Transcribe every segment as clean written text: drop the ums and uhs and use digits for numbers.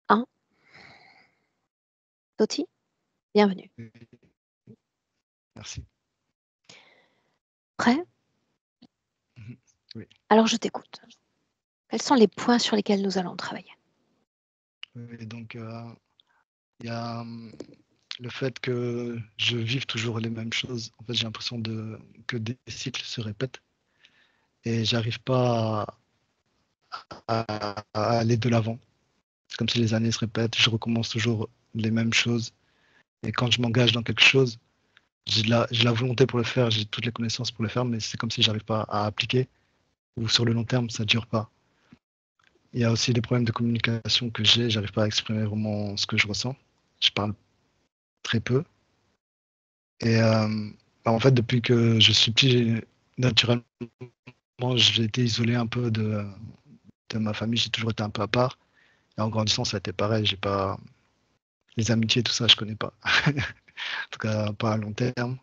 Un, Toti, bienvenue. Merci. Prêt? Oui. Alors je t'écoute. Quels sont les points sur lesquels nous allons travailler? Oui, donc, il y a le fait que je vive toujours les mêmes choses. En fait, j'ai l'impression que des cycles se répètent et j'arrive pas à aller de l'avant. C'est comme si les années se répètent, je recommence toujours les mêmes choses. Et quand je m'engage dans quelque chose, j'ai la volonté pour le faire, j'ai toutes les connaissances pour le faire, mais c'est comme si j'arrive pas à appliquer ou sur le long terme, ça dure pas. Il y a aussi des problèmes de communication que j'arrive pas à exprimer vraiment ce que je ressens. Je parle très peu. Et en fait, depuis que je suis petit, naturellement, j'ai été isolé un peu de ma famille. J'ai toujours été un peu à part. Et en grandissant, ça a été pareil. J'ai pas les amitiés, tout ça, je connais pas. En tout cas, pas à long terme.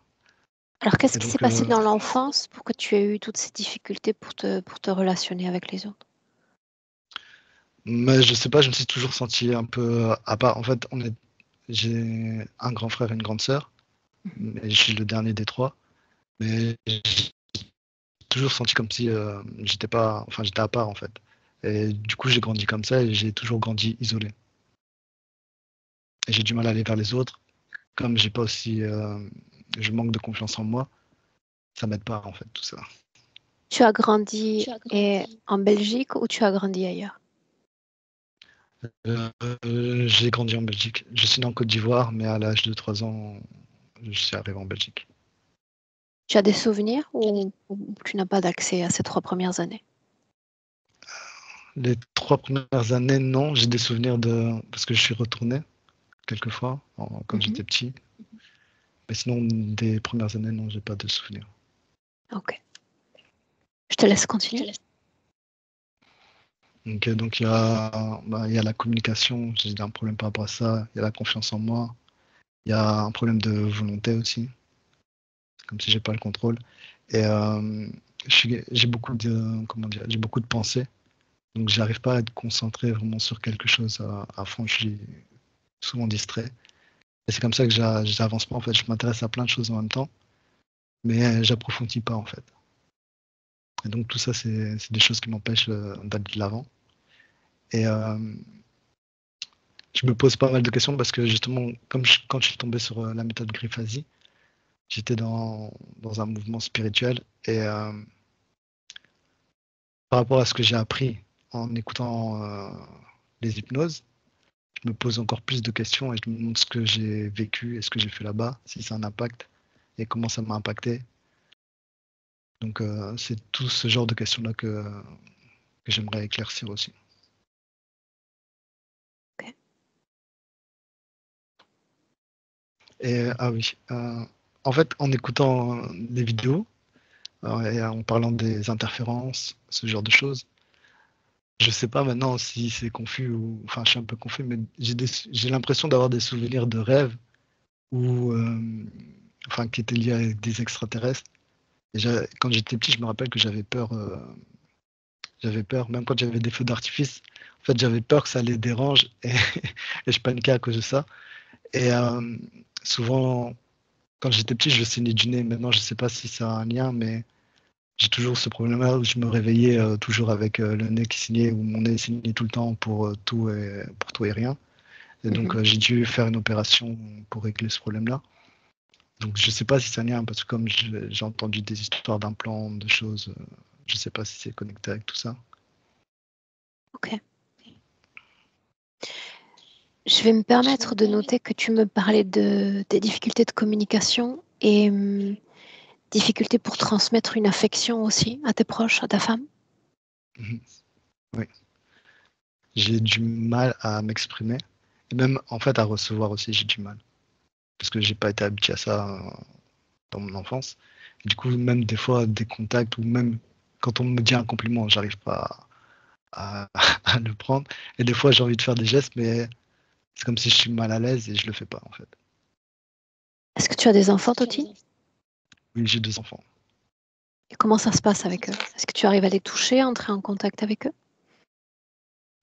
Alors qu'est-ce Et qui s'est donc, passé dans l'enfance pour que tu aies eu toutes ces difficultés pour te relationner avec les autres? mais je sais pas, je me suis toujours senti un peu à part. En fait, j'ai un grand frère et une grande sœur, Mhm. mais je suis le dernier des trois. Mais j'ai toujours senti comme si j'étais pas, enfin, j'étais à part en fait. Et du coup, j'ai grandi comme ça et j'ai toujours grandi isolé. Et j'ai du mal à aller vers les autres. Comme j'ai pas aussi, je manque de confiance en moi, ça m'aide pas en fait tout ça. Tu as grandi en Belgique ou tu as grandi ailleurs? J'ai grandi en Belgique. Je suis né en Côte d'Ivoire, mais à l'âge de 3 ans, je suis arrivé en Belgique. Tu as des souvenirs ou tu n'as pas d'accès à ces 3 premières années? Les 3 premières années, non, j'ai des souvenirs parce que je suis retourné quelques fois quand Mhm. j'étais petit. Mais sinon, des premières années, non, j'ai pas de souvenirs. Ok. Je te laisse continuer. Donc il y a la communication, j'ai un problème par rapport à ça. Il y a la confiance en moi. Il y a un problème de volonté aussi, comme si j'ai pas le contrôle. Et j'ai beaucoup de, comment dire, j'ai beaucoup de pensées. Donc j'arrive pas à être concentré vraiment sur quelque chose à fond. Je suis souvent distrait. Et c'est comme ça que j'avance pas en fait. Je m'intéresse à plein de choses en même temps, mais j'approfondis pas en fait. Et donc tout ça, c'est des choses qui m'empêchent d'aller de l'avant. Et je me pose pas mal de questions parce que justement, quand je suis tombé sur la méthode Grifasi, j'étais dans un mouvement spirituel et par rapport à ce que j'ai appris en écoutant les hypnoses, je me pose encore plus de questions et je me demande ce que j'ai vécu et ce que j'ai fait là-bas, si ça a un impact et comment ça m'a impacté. Donc c'est tout ce genre de questions-là que j'aimerais éclaircir aussi. Ok. Et ah oui, en fait, en écoutant les vidéos et en parlant des interférences, ce genre de choses, je sais pas maintenant si c'est confus ou, enfin, je suis un peu confus, mais j'ai l'impression d'avoir des souvenirs de rêves ou, enfin, qui étaient liés avec des extraterrestres. Et quand j'étais petit, je me rappelle que j'avais peur, même quand j'avais des feux d'artifice. En fait, j'avais peur que ça les dérange et, et je paniquais à cause de ça. Et souvent, quand j'étais petit, je saignais du nez. Maintenant, je sais pas si ça a un lien, mais j'ai toujours ce problème-là où je me réveillais toujours avec le nez qui saignait ou mon nez saignait tout le temps pour tout et rien. Et donc, Mhm. j'ai dû faire une opération pour régler ce problème-là. Donc, je sais pas si c'est un lien parce que comme j'ai entendu des histoires d'implants, de choses, je sais pas si c'est connecté avec tout ça. Ok. Je vais me permettre de noter que tu me parlais des difficultés de communication et difficultés pour transmettre une affection aussi à tes proches, à ta femme. Mhm. Oui. J'ai du mal à m'exprimer et même en fait à recevoir aussi, j'ai du mal parce que j'ai pas été habitué à ça dans mon enfance. Et du coup, même des fois, des contacts ou même quand on me dit un compliment, j'arrive pas à le prendre. Et des fois, j'ai envie de faire des gestes, mais c'est comme si je suis mal à l'aise et je le fais pas en fait. Est-ce que tu as des enfants, Toti? Oui, j'ai 2 enfants. Et comment ça se passe avec eux? Est-ce que tu arrives à les toucher, à entrer en contact avec eux?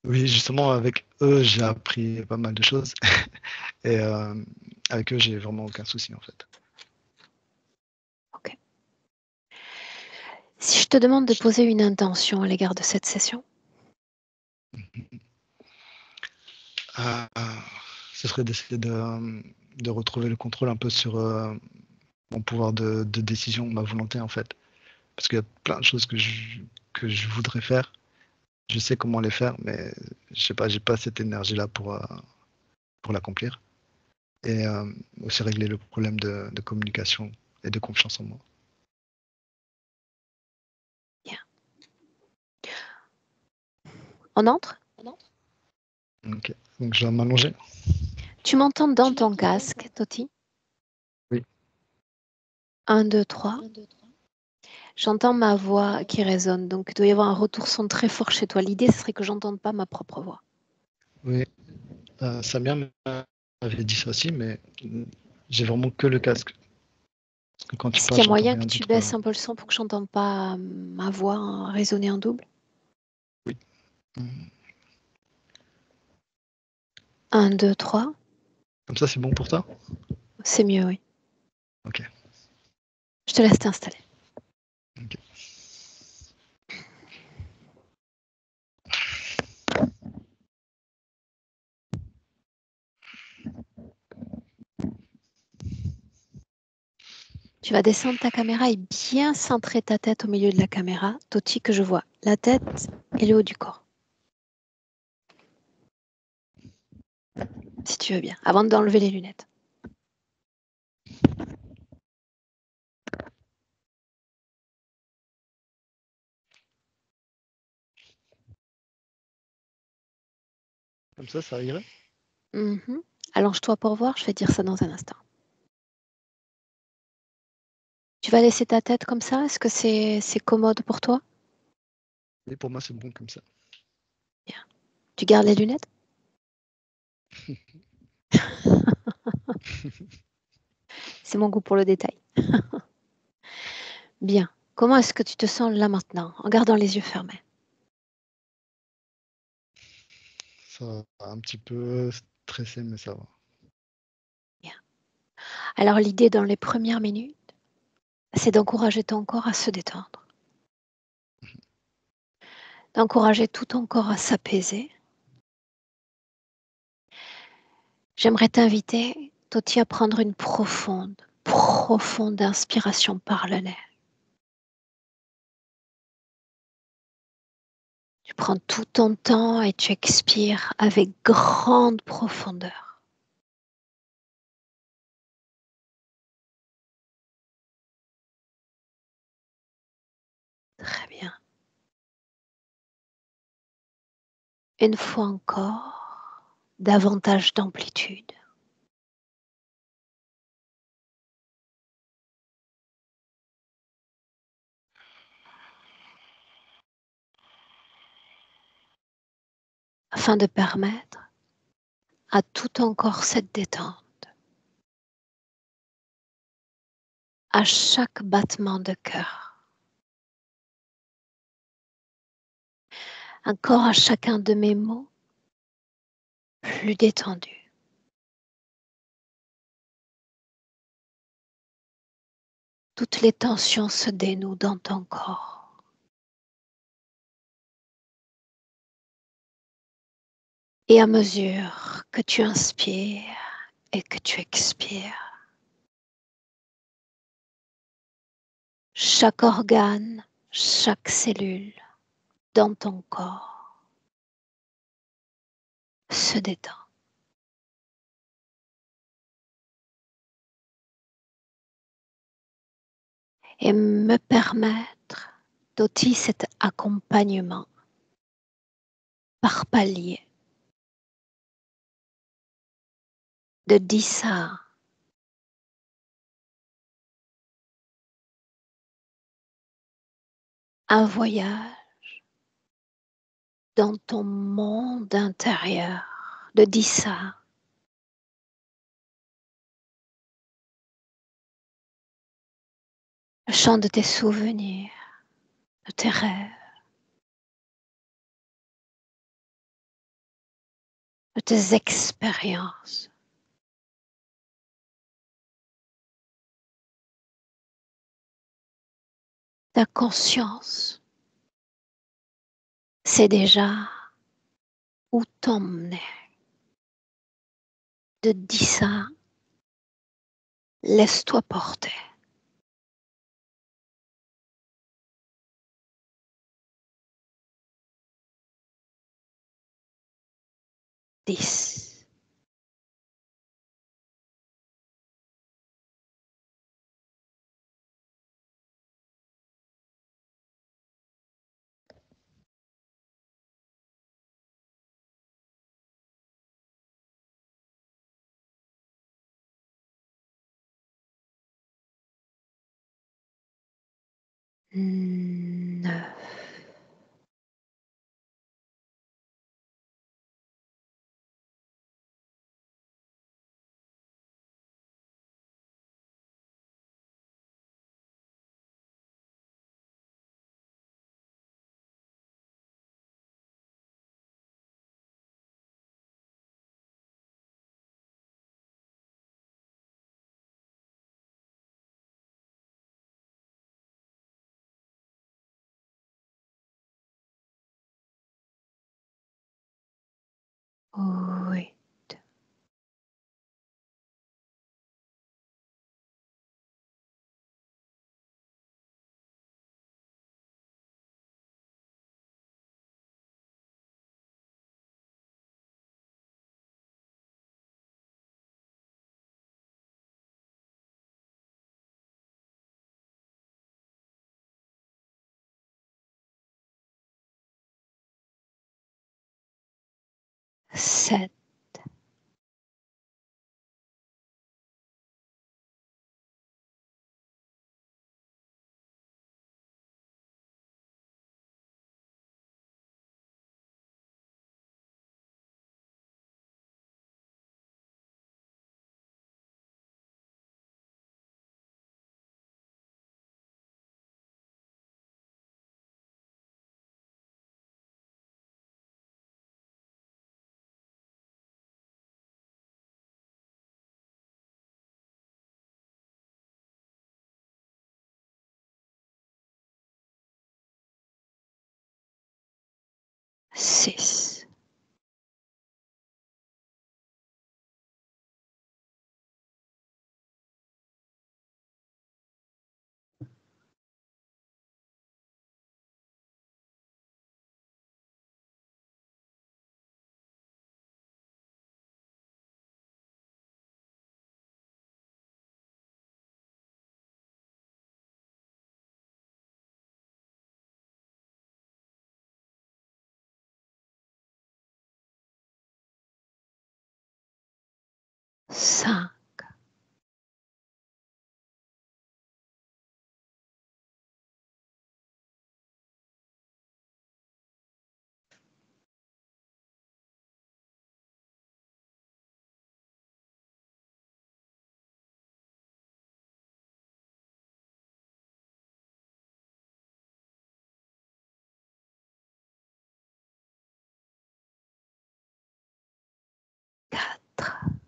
Oui, justement, avec eux, j'ai appris pas mal de choses. Et avec eux, j'ai vraiment aucun souci, en fait. Ok. Si je te demande de poser une intention à l'égard de cette session, Euh, Ce serait d'essayer de retrouver le contrôle un peu sur mon pouvoir de décision, ma volonté, en fait. Parce qu'il y a plein de choses que je voudrais faire. Je sais comment les faire, mais je sais pas, j'ai pas cette énergie-là pour l'accomplir. Et aussi régler le problème de communication et de confiance en moi. bien. On entre? Ok. Donc je vais m'allonger. Tu m'entends dans ton casque, Toti? Oui. 1, 2, 3. J'entends ma voix qui résonne, donc il doit y avoir un retour son très fort chez toi. L'idée, ce serait que j'entende pas ma propre voix. Oui. Samia m'avait dit ça aussi, mais j'ai vraiment que le casque. Parce que quand tu Est-ce qu'il parles, y a j'entends moyen rien que tu d'autre. baisses un peu le son pour que j'entende pas ma voix résonner en double? Oui. Mhm. 1, 2, 3. Comme ça, c'est bon pour toi? C'est mieux, oui. Ok. Je te laisse t'installer. Ok. Tu vas descendre ta caméra et bien centrer ta tête au milieu de la caméra, Toti, que je vois la tête et le haut du corps. Si tu veux bien, avant d'enlever les lunettes. Comme ça irait? Mhm. Allonge-toi pour voir, je vais dire ça dans un instant. Tu vas laisser ta tête comme ça? Est-ce que c'est commode pour toi? Oui, pour moi, c'est bon comme ça. Bien. Tu gardes les lunettes? C'est mon goût pour le détail. Bien. Comment est-ce que tu te sens là maintenant, en gardant les yeux fermés? Ça va un petit peu stressé, mais ça va. Bien. Alors l'idée dans les premières minutes, c'est d'encourager ton corps à se détendre, d'encourager tout ton corps à s'apaiser. J'aimerais t'inviter, Toti, à prendre une profonde, profonde inspiration par le nez. Tu prends tout ton temps et tu expires avec grande profondeur. Très bien. Une fois encore, davantage d'amplitude. Afin de permettre à tout ton corps cette détente, à chaque battement de cœur, encore à chacun de mes mots, plus détendu. Toutes les tensions se dénouent dans ton corps. Et à mesure que tu inspires et que tu expires, chaque organe, chaque cellule dans ton corps se détend. Et me permettre d'ôter cet accompagnement par palier de 10 à un voyage dans ton monde intérieur, de 10 à le champ de tes souvenirs, de tes rêves. de tes expériences. Ta conscience sait déjà où t'emmener. De dire ça, laisse-toi porter. 10. 9. 8. 7. 6. 5. 4.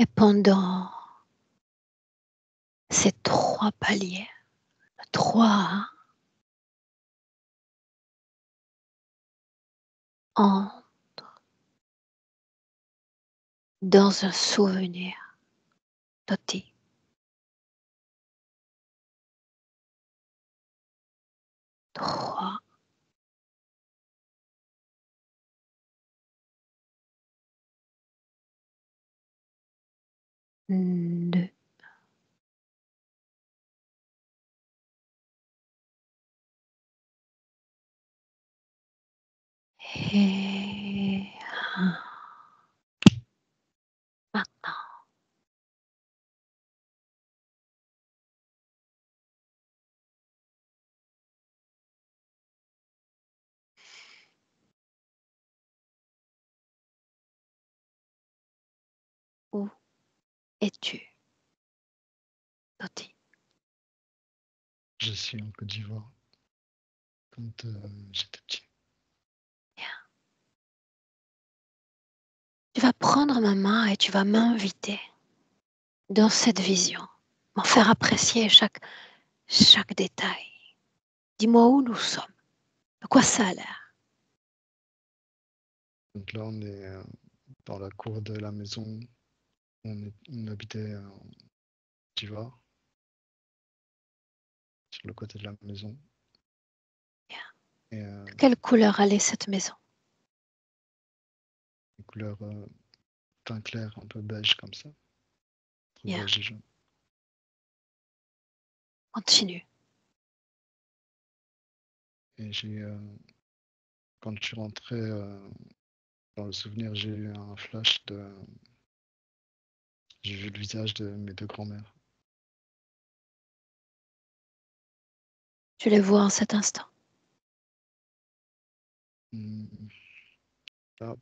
Et pendant ces 3 paliers, 3, entre dans un souvenir Toti. 3, 2, et 1. es-tu, Toti? Je suis en Côte d'Ivoire quand j'étais petit. Bien. Tu vas prendre ma main et tu vas m'inviter dans cette vision, m'en faire apprécier chaque détail. Dis-moi où nous sommes, de quoi ça a l'air. Donc là, on est dans la cour de la maison. On habitait en Côte d'Ivoire, sur le côté de la maison. Bien. Et De quelle couleur allait cette maison? une couleur teint clair, un peu beige comme ça. Entre Bien. beige et jaune. Continue. Et quand je suis rentré dans le souvenir, j'ai eu un flash j'ai vu le visage de mes deux grands-mères. Tu les vois en cet instant. Là,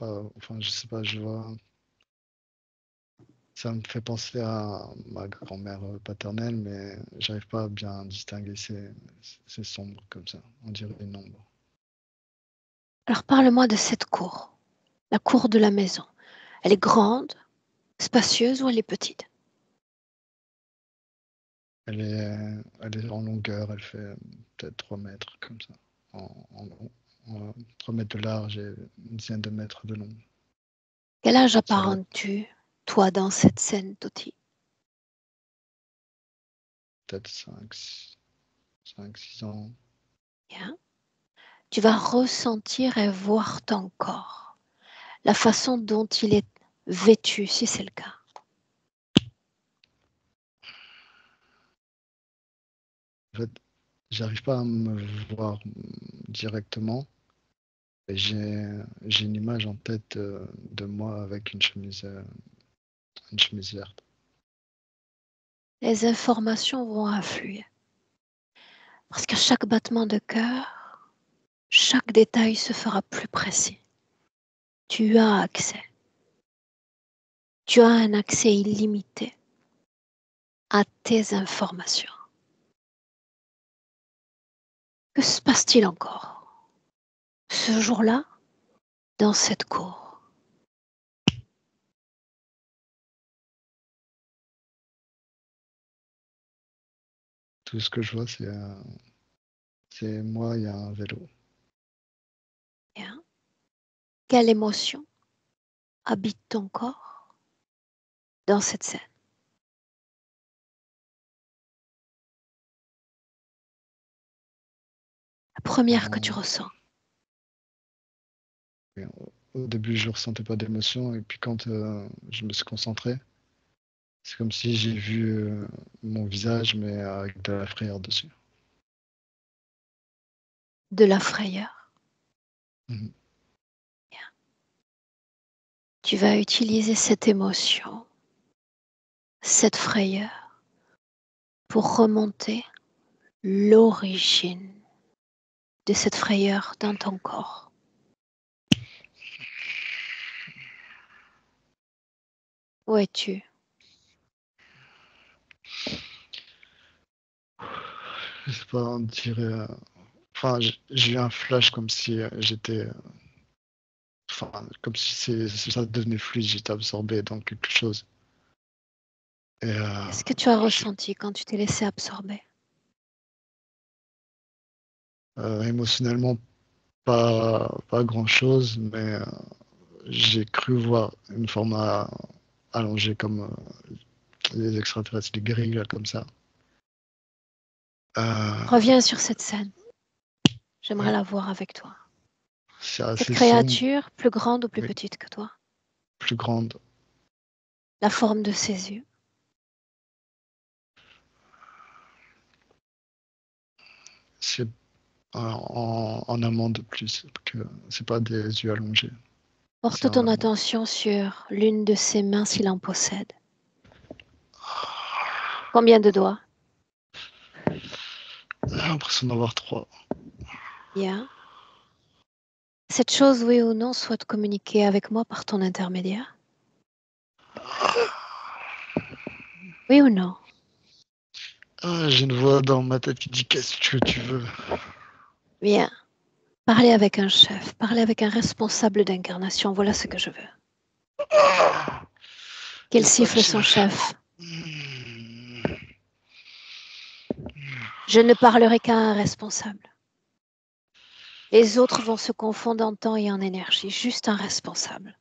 enfin, je sais pas, je vois. Ça me fait penser à ma grand-mère paternelle, mais j'arrive pas à bien distinguer ces sombres comme ça. On dirait une ombre. Alors parle-moi de cette cour, la cour de la maison. Elle est grande, spacieuse ou elle est petite? Elle est en longueur, elle fait peut-être 3 mètres comme ça. En 3 mètres de large et une dizaine de mètres de long. Quel âge Sur la, apparentes-tu, toi, dans cette scène, Toti? peut-être 5, 6 ans. Bien. Tu vas ressentir et voir ton corps, la façon dont il est vêtu, si c'est le cas. En fait, j'arrive pas à me voir directement. Et j'ai une image en tête de moi avec une chemise verte. Les informations vont affluer. Parce qu'à chaque battement de cœur, chaque détail se fera plus précis. Tu as accès. Tu as un accès illimité à tes informations. Que se passe-t-il encore ce jour-là dans cette cour? Tout ce que je vois, c'est moi, il y a un vélo. Bien. Quelle émotion habite ton corps dans cette scène? La première que tu En- ressens. Au début, je ressentais pas d'émotion, et puis quand je me suis concentré, c'est comme si j'ai vu mon visage, mais avec de la frayeur dessus. De la frayeur. Mhm. Bien. Tu vas utiliser cette émotion, cette frayeur, pour remonter l'origine de cette frayeur dans ton corps. Où es-tu? Je sais pas, on dirait. Enfin, j'ai eu un flash comme si j'étais. Enfin, comme si ça devenait fluide, j'étais absorbé dans quelque chose. Et Qu'est-ce que tu as j'ai- ressenti quand tu t'es laissé absorber? émotionnellement, pas grand-chose, mais j'ai cru voir une forme allongée comme les extraterrestres, les grilles, là, comme ça. Euh, Reviens sur cette scène. J'aimerais ouais, la voir avec toi. c'est Cette assez sombre, créature, plus grande ou plus mais petite que toi? plus grande. La forme de ses yeux? C'est en amont de plus, que c'est pas des yeux allongés. C'est Porte ton vraiment. attention sur l'une de ses mains s'il en possède. Combien de doigts? J'ai l'impression d'avoir 3. Bien. Cette chose, oui ou non, souhaite communiquer avec moi par ton intermédiaire? Oui ou non? J'ai une voix dans ma tête qui dit qu'est-ce que tu veux. Bien. Parler avec un chef, parler avec un responsable d'incarnation, voilà ce que je veux. Il Qu'il n'y a pas de siffle son chef. chef. Je ne parlerai qu'à un responsable. Les autres vont se confondre en temps et en énergie. Juste un responsable.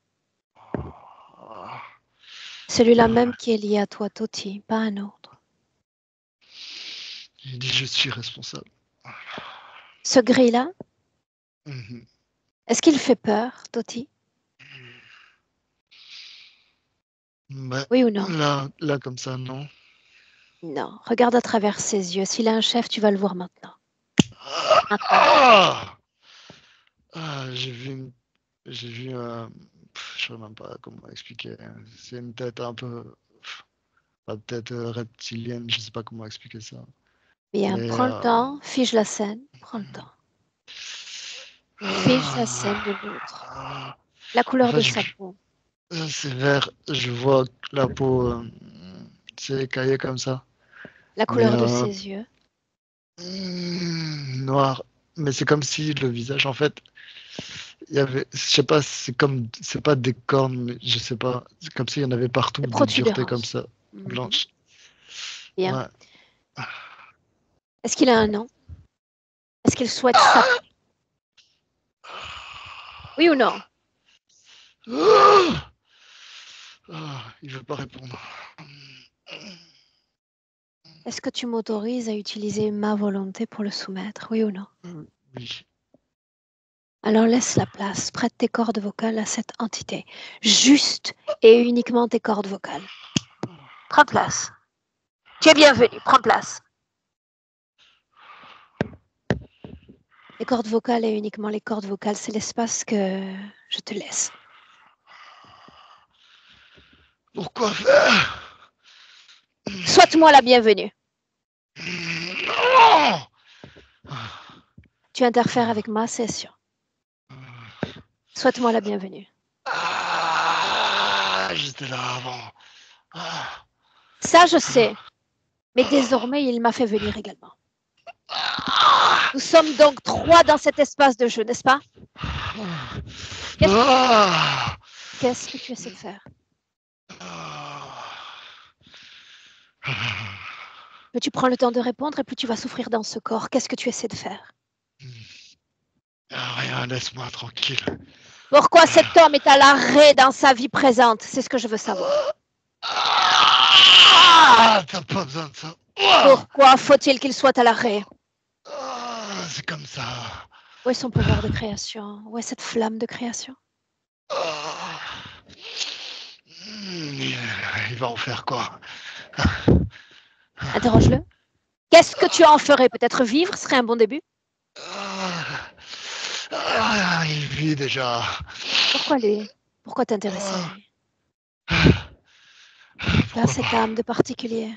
Celui-là même qui est lié à toi, Toti, pas un autre. Il dit je suis responsable. Ce gris-là, Mhm. est-ce qu'il fait peur, Toti? Mais Oui ou non? là, comme ça, non. Non. Regarde à travers ses yeux. S'il a un chef, tu vas le voir maintenant. Maintenant. Ah, j'ai vu je sais même pas comment expliquer. C'est une tête un peu, pas tête reptilienne, je sais pas comment expliquer ça. Bien, Mais prends le temps, fige la scène, prends le temps. Fige la scène de l'autre. La en couleur fait, de sa peau. c'est vert. Je vois la peau, c'est écaillé comme ça. La Mais couleur de ses yeux. noir. Mais c'est comme si le visage, en fait, il y avait, je sais pas, c'est pas des cornes, mais je sais pas, c'est comme s'il y en avait partout, Des des duretés comme protubérances. ça, Mhm. blanches. Bien. Ouais. Est-ce qu'il a un nom? Est-ce qu'il souhaite ça? Oui ou non? Il veut pas répondre. Est-ce que tu m'autorises à utiliser ma volonté pour le soumettre? Oui ou non? Oui. Alors laisse la place, prête tes cordes vocales à cette entité. Juste et uniquement tes cordes vocales. Prends place. Tu es bienvenu, prends place. Les cordes vocales et uniquement les cordes vocales, c'est l'espace que je te laisse. Pourquoi faire? Souhaite-moi la bienvenue. Non. Tu interfères avec ma session. Souhaite-moi la bienvenue. J'étais là avant. Ça, je sais. Mais désormais, il m'a fait venir également. Nous sommes donc 3 dans cet espace de jeu, n'est-ce pas? Qu'est-ce que tu essaies de faire? Plus tu prends le temps de répondre et plus tu vas souffrir dans ce corps. Qu'est-ce que tu essaies de faire? Rien, laisse-moi tranquille. Pourquoi cet homme est à l'arrêt dans sa vie présente? C'est ce que je veux savoir. T'as pas besoin de ça. Pourquoi faut-il qu'il soit à l'arrêt? C'est comme ça. Où est son pouvoir de création? Où est cette flamme de création? Il va en faire quoi? Interroge-le. Qu'est-ce que tu en ferais? Peut-être vivre serait un bon début? Il vit déjà. Pourquoi lui? Pourquoi t'intéresser à lui? Tu as Pourquoi cette pas? âme de particulier.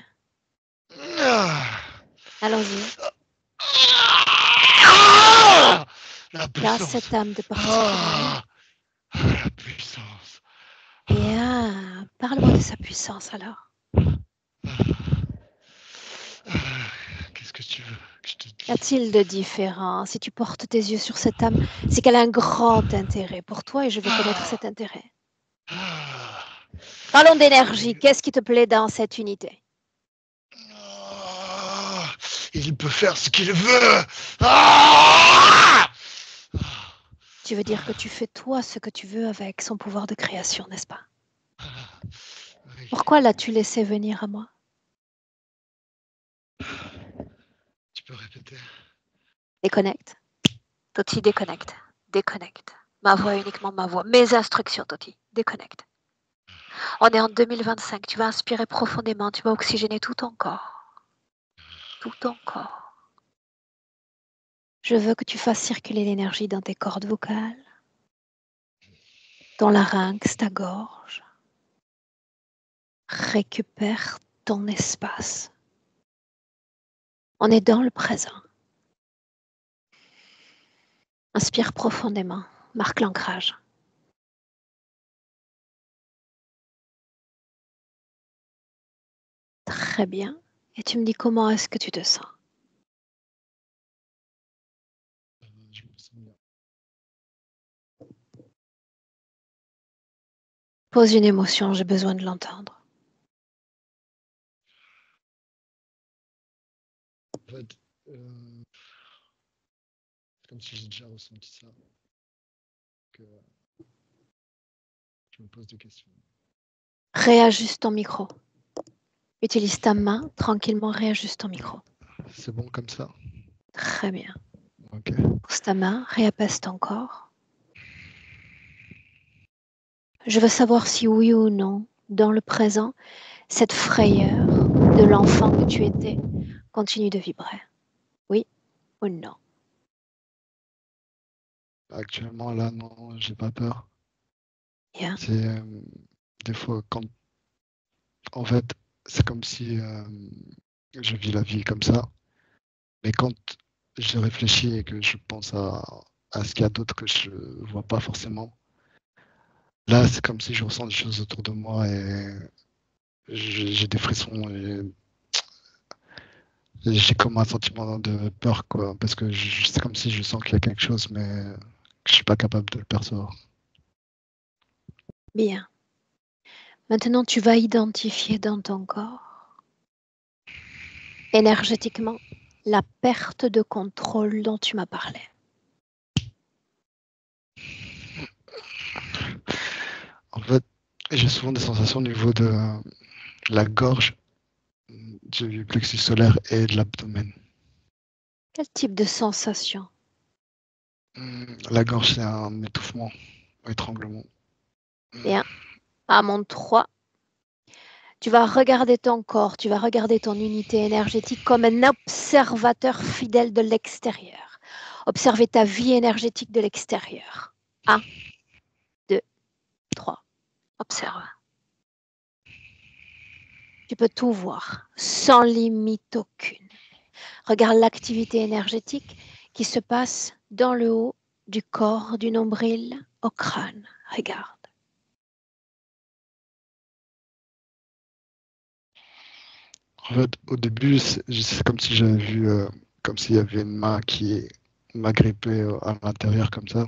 Allons-y. La Tu as puissance. cette âme de particulier. La puissance. Bien. Parle-moi de sa puissance alors. Qu'est-ce que tu veux que je te Qu'y dise? a-t-il de différent? Si tu portes tes yeux sur cette âme, c'est qu'elle a un grand intérêt pour toi et je veux connaître cet intérêt. Parlons d'énergie. Qu'est-ce qui te plaît dans cette unité? Il peut faire ce qu'il veut. Tu veux dire que tu fais toi ce que tu veux avec son pouvoir de création, n'est-ce pas? Oui. Pourquoi l'as-tu laissé venir à moi? Tu peux répéter? Déconnecte. Toti, déconnecte. Déconnecte. Ma voix, uniquement ma voix. Mes instructions, Toti. Déconnecte. On est en 2025. Tu vas inspirer profondément. Tu vas oxygéner tout ton corps. Tout ton corps. Je veux que tu fasses circuler l'énergie dans tes cordes vocales, ton larynx, ta gorge. Récupère ton espace. On est dans le présent. Inspire profondément. Marque l'ancrage. Très bien. Et tu me dis comment est-ce que tu te sens? Je me sens bien. Pose une émotion, j'ai besoin de l'entendre. En fait, c'est comme si j'ai déjà ressenti ça, que je me pose des questions. Réajuste ton micro. Utilise ta main, tranquillement, réajuste ton micro. C'est bon comme ça? Très bien. Ok. Pose ta main, réapaise ton corps. Je veux savoir si oui ou non, dans le présent, cette frayeur de l'enfant que tu étais continue de vibrer. Oui ou non? Actuellement, là, non, j'ai pas peur. Bien. C'est des fois quand, en fait, c'est comme si je vis la vie comme ça, mais quand je réfléchis et que je pense à ce qu'il y a d'autre que je vois pas forcément, là, c'est comme si je ressens des choses autour de moi et j'ai des frissons et j'ai comme un sentiment de peur, quoi, parce que c'est comme si je sens qu'il y a quelque chose, mais que je suis pas capable de le percevoir. Bien. Maintenant, tu vas identifier dans ton corps, énergétiquement, la perte de contrôle dont tu m'as parlé. En fait, j'ai souvent des sensations au niveau de la gorge, du plexus solaire et de l'abdomen. Quel type de sensation? La gorge, c'est un étouffement, un étranglement. Bien. À mon 3, tu vas regarder ton corps, tu vas regarder ton unité énergétique comme un observateur fidèle de l'extérieur. Observer ta vie énergétique de l'extérieur. 1, 2, 3. Observe. Tu peux tout voir, sans limite aucune. Regarde l'activité énergétique qui se passe dans le haut du corps, du nombril au crâne. Regarde. En fait, au début, c'est comme si j'avais vu, comme s'il y avait une main qui m'agrippait à l'intérieur comme ça.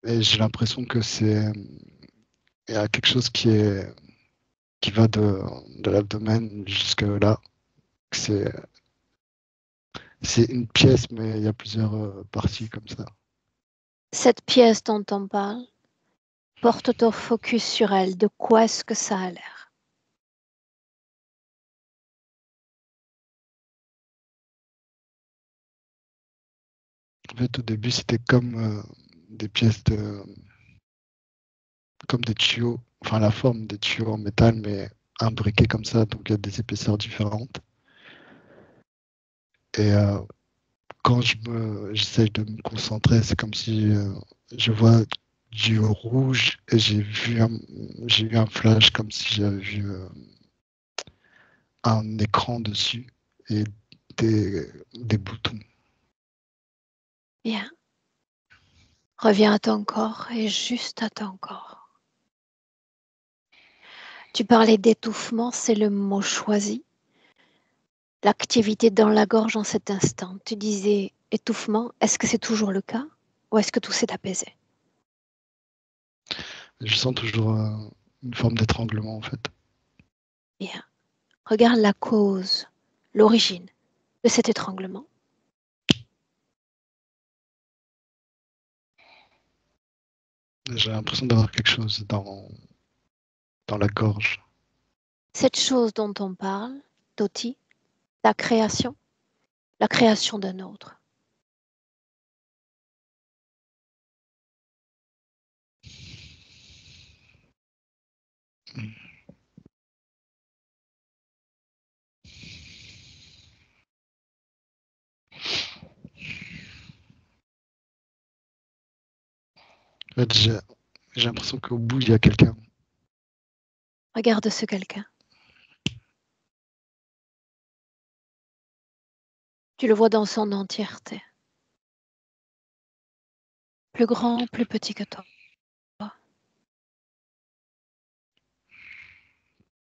Et j'ai l'impression que il y a quelque chose qui va de l'abdomen jusque là. C'est, c'est une pièce, mais il y a plusieurs parties comme ça. Cette pièce dont on parle, porte ton focus sur elle. De quoi est-ce que ça a l'air? En fait, au début, c'était comme des pièces comme des tuyaux, enfin la forme des tuyaux en métal, mais imbriqués comme ça, donc il y a des épaisseurs différentes. Et quand j'essaye de me concentrer, c'est comme si je vois du rouge et j'ai eu un flash comme si j'avais vu un écran dessus et des boutons. Bien. Reviens à ton corps et juste à ton corps. Tu parlais d'étouffement, c'est le mot choisi. L'activité dans la gorge en cet instant. Tu disais étouffement. Est-ce que c'est toujours le cas ou est-ce que tout s'est apaisé? Je sens toujours une forme d'étranglement en fait. Bien. Regarde la cause, l'origine de cet étranglement. J'ai l'impression d'avoir quelque chose dans la gorge. Cette chose dont on parle, Toti, la création d'un autre. En fait, j'ai l'impression qu'au bout, il y a quelqu'un. Regarde ce quelqu'un. Tu le vois dans son entièreté. Plus grand, plus petit que toi.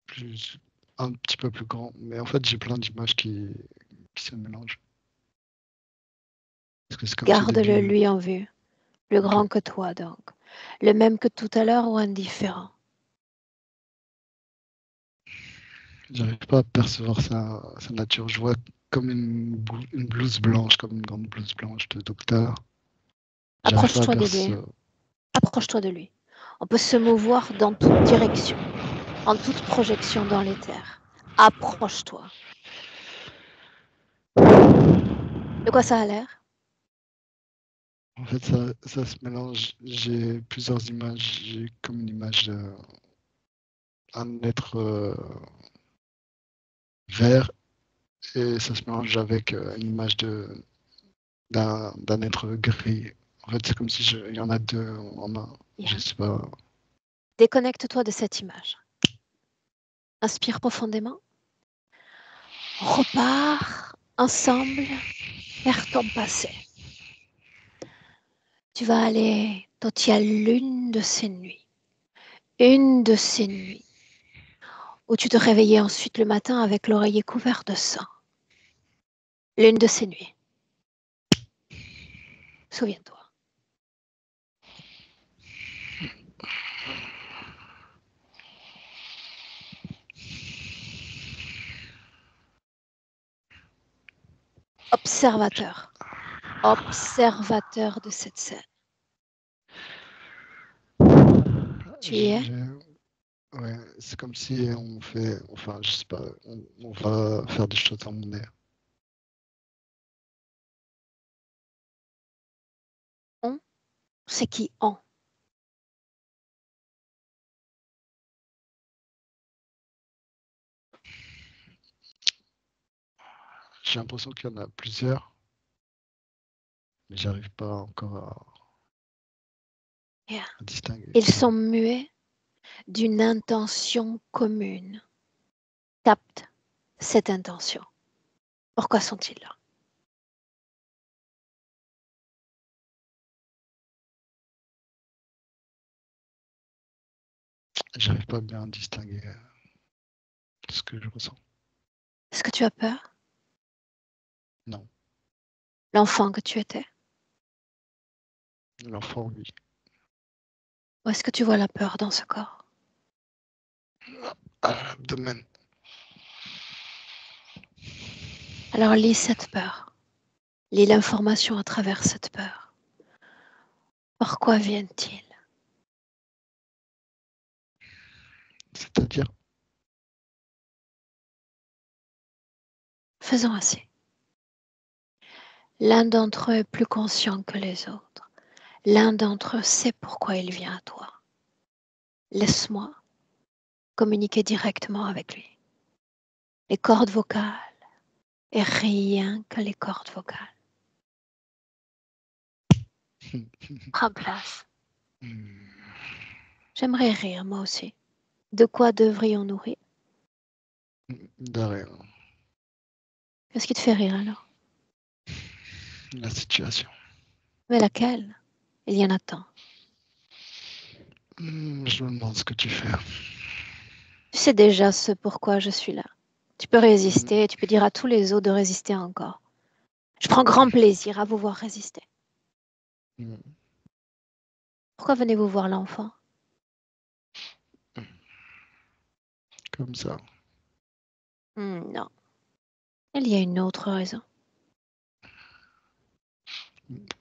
Plus, un petit peu plus grand. Mais en fait, j'ai plein d'images qui se mélangent. Parce que c'est comme si au Garde-le début... lui en vue, plus Ok. grand que toi donc. Le même que tout à l'heure ou indifférent? J'arrive pas à percevoir sa nature. Je vois comme une blouse blanche, comme une grande blouse blanche de docteur. J'arrive pas à Approche-toi de lui. percevoir. Approche-toi de lui. On peut se mouvoir dans toute direction, en toute projection dans l'éther. Approche-toi. De quoi ça a l'air? En fait, ça se mélange. J'ai plusieurs images. J'ai comme une image d'un être vert et ça se mélange avec une image d'un être gris. En fait, c'est comme si il y en a deux en un. Je Bien. sais pas. Déconnecte-toi de cette image. Inspire profondément. Repars ensemble vers ton passé. Tu vas aller quand il y a l'une de ces nuits. Une de ces nuits où tu te réveillais ensuite le matin avec l'oreiller couvert de sang. L'une de ces nuits. Souviens-toi. Observateur. Observateur de cette scène. Tu y es? Ouais, c'est comme si on fait, enfin, je sais pas, on va faire des choses en monnaie. On? C'est qui on? J'ai l'impression qu'il y en a plusieurs, mais j'arrive pas encore Yeah. à distinguer. Ils sont muets d'une intention commune. Capte cette intention. Pourquoi sont-ils là? J'arrive pas bien à distinguer ce que je ressens. Est-ce que tu as peur? Non, L'enfant que tu étais? l'enfant, oui. Ou est-ce que tu vois la peur dans ce corps? À l'abdomen. Alors lis cette peur. Lis l'information à travers cette peur. Pourquoi viennent-ils? C'est-à-dire, Faisons ainsi. L'un d'entre eux est plus conscient que les autres. L'un d'entre eux sait pourquoi il vient à toi. Laisse-moi communiquer directement avec lui. Les cordes vocales et rien que les cordes vocales. Prends place. J'aimerais rire, moi aussi. De quoi devrions-nous rire? de rien. Qu'est-ce qui te fait rire alors? La situation. Mais laquelle? Il y en a tant. Je me demande ce que tu fais. Tu sais déjà ce pourquoi je suis là. Tu peux résister, tu peux dire à tous les autres de résister encore. Je prends grand plaisir à vous voir résister. Pourquoi venez-vous voir l'enfant? Comme ça. Non, il y a une autre raison.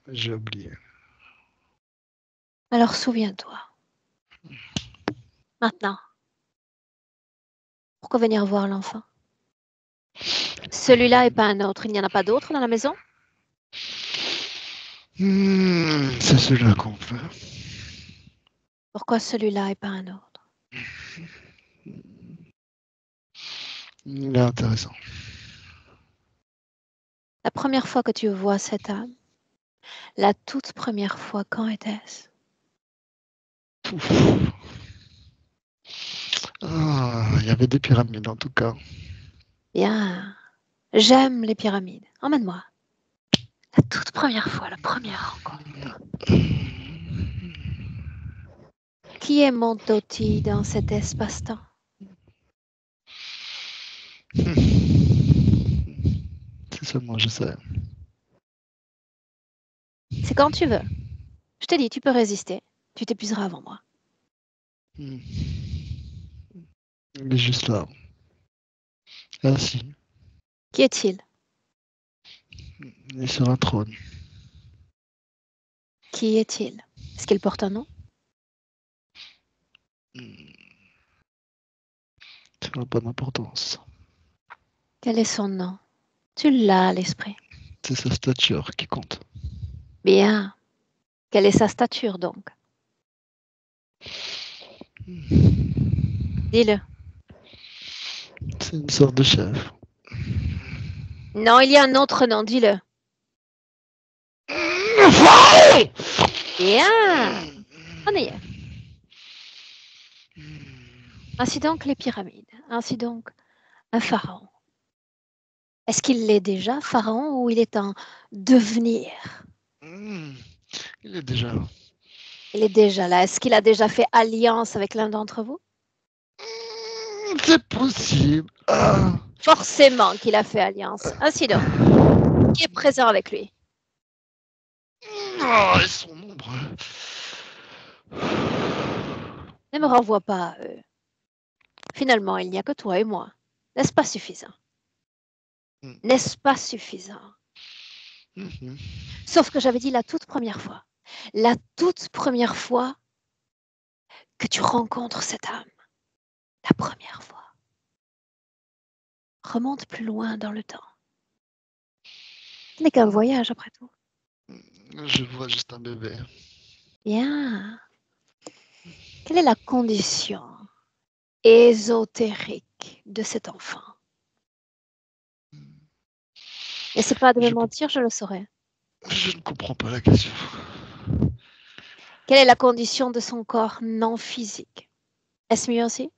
J'ai oublié. Alors souviens-toi. Maintenant, pourquoi venir voir l'enfant? Celui-là et pas un autre. Il n'y en a pas d'autre dans la maison? C'est celui-là qu'on veut. Pourquoi celui-là et pas un autre? Il est intéressant. La première fois que tu vois cette âme, la toute première fois, quand était-ce? Pouf. Il y avait des pyramides en tout cas. Bien, j'aime les pyramides. Emmène-moi. La toute première fois, la première rencontre. Qui est Montoti dans cet espace-temps? Seulement, je sais. C'est quand tu veux. Je t'ai dit, tu peux résister. Tu t'épuiseras avant moi. Il est juste là. Assis. Qui est-il? Il est sur un trône. Qui est-il? Est-ce qu'il porte un nom? Ça n'a pas d'importance. Quel est son nom? Tu l'as à l'esprit. C'est sa stature qui compte. Bien. Quelle est sa stature donc? Dis-le. C'est une sorte de chef. Non, il y a un autre nom, dis-le. Bien. On y est. Ainsi donc les pyramides. Ainsi donc un pharaon. Est-ce qu'il l'est déjà, pharaon, ou il est en devenir? Il est déjà là. Il est déjà là. Est-ce qu'il a déjà fait alliance avec l'un d'entre vous? C'est possible. Ah. Forcément qu'il a fait alliance. Ainsi donc, qui est présent avec lui? Oh, ils sont nombreux. Ne me renvoie pas à eux. Finalement, il n'y a que toi et moi. N'est-ce pas suffisant? N'est-ce pas suffisant? Sauf que j'avais dit la toute première fois. La toute première fois que tu rencontres cette âme. La première fois. Remonte plus loin dans le temps. Ce n'est qu'un voyage après tout. Je vois juste un bébé. Bien. Quelle est la condition ésotérique de cet enfant? N'essaie pas de me mentir, je le saurai. Je ne comprends pas la question. Quelle est la condition de son corps non physique? Est-ce mieux ainsi?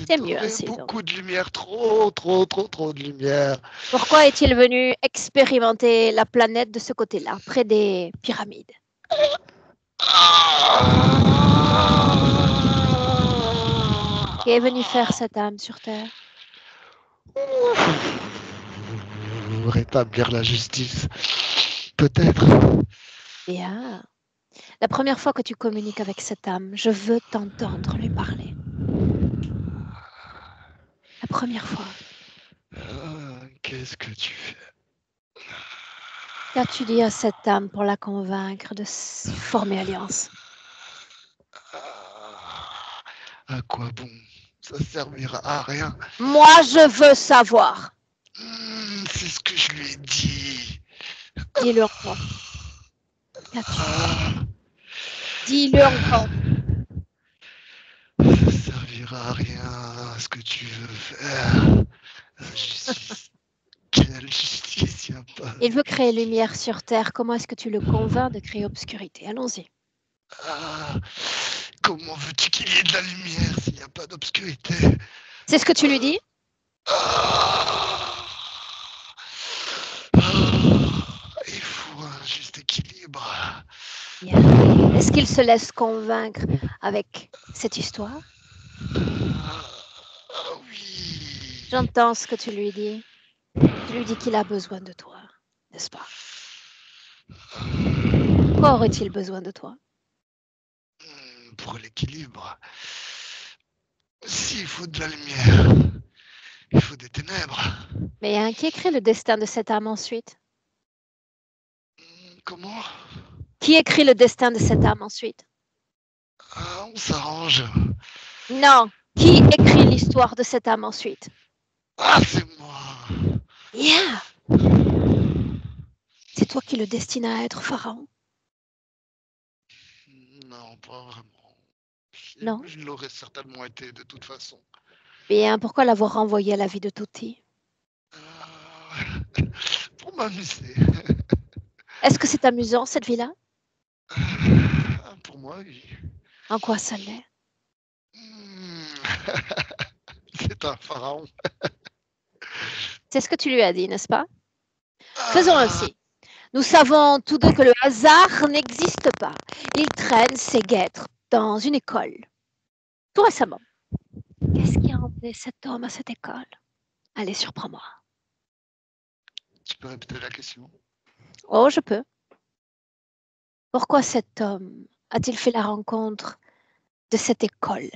C'est mieux ainsi. Beaucoup de lumière, trop de lumière. Pourquoi est-il venu expérimenter la planète de ce côté-là, près des pyramides? Qu'est venu faire cette âme sur Terre? Rétablir la justice. Peut-être. Bien. La première fois que tu communiques avec cette âme, je veux t'entendre lui parler. La première fois. Qu'est-ce que tu fais? Qu'as-tu dit à cette âme pour la convaincre de former alliance? À quoi bon? Ça servira à rien. Moi, je veux savoir. C'est ce que je lui ai dit. Dis-le encore. Qu'as-tu dit? Dis-le encore. Ça servira à rien ce que tu veux faire. Justice. Quelle justice, y a pas. Il veut créer lumière sur Terre. Comment est-ce que tu le convaincs de créer obscurité? Allons-y. Comment veux-tu qu'il y ait de la lumière s'il n'y a pas d'obscurité? C'est ce que tu lui dis? Il faut un juste équilibre. Bien. Est-ce qu'il se laisse convaincre avec cette histoire? Oui. J'entends ce que tu lui dis. Tu lui dis qu'il a besoin de toi, n'est-ce pas? Pourquoi aurait-il besoin de toi? Pour l'équilibre. S'il faut de la lumière, il faut des ténèbres. Mais qui écrit le destin de cette âme ensuite? Comment? Qui écrit le destin de cette âme ensuite? On s'arrange. Non. Qui écrit l'histoire de cette âme ensuite? C'est moi. Yeah. C'est toi qui le destines à être pharaon? Non, pas vraiment. Non. Je l'aurais certainement été de toute façon. Bien, pourquoi l'avoir renvoyé à la vie de Toti? Pour m'amuser. Est-ce que c'est amusant, cette vie-là? Pour moi, oui. En quoi ça l'est? C'est un pharaon. C'est ce que tu lui as dit, n'est-ce pas? Faisons ainsi. Nous savons tous deux que le hasard n'existe pas. Il traîne ses guêtres dans une école. Tout récemment. Qu'est-ce qui a emmené cet homme à cette école? Allez, surprends-moi. Tu peux répéter la question? Oh, je peux. Pourquoi cet homme a-t-il fait la rencontre de cette école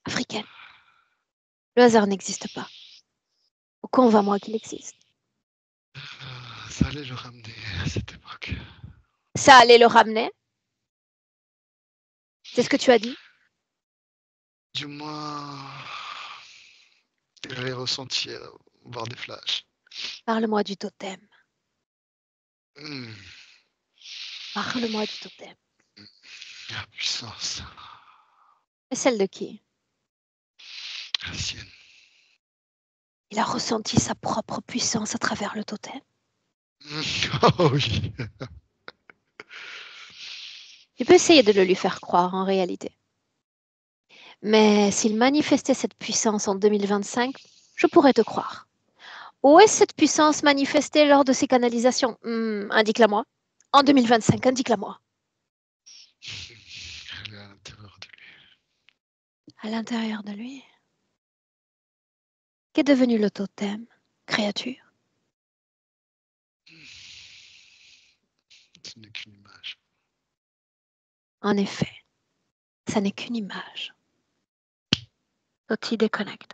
africaine? Le hasard n'existe pas. Convainc-moi qu'il existe. Ça allait le ramener à cette époque. Ça allait le ramener? C'est ce que tu as dit? Du moins, il allait ressentir, voir des flashs. Parle-moi du totem. Hmm, Parle-moi du totem. la puissance, Et celle de qui? la sienne. Il a ressenti sa propre puissance à travers le totem. Oh oui. Tu peux essayer de le lui faire croire en réalité. Mais s'il manifestait cette puissance en 2025, je pourrais te croire. Où est cette puissance manifestée lors de ces canalisations? Indique-la moi. En 2025, indique-la moi. Elle est à l'intérieur de lui. À l'intérieur de lui. Qu'est devenu le totem, créature? Ce n'est qu'une image. En effet, ça n'est qu'une image. Toti déconnecte.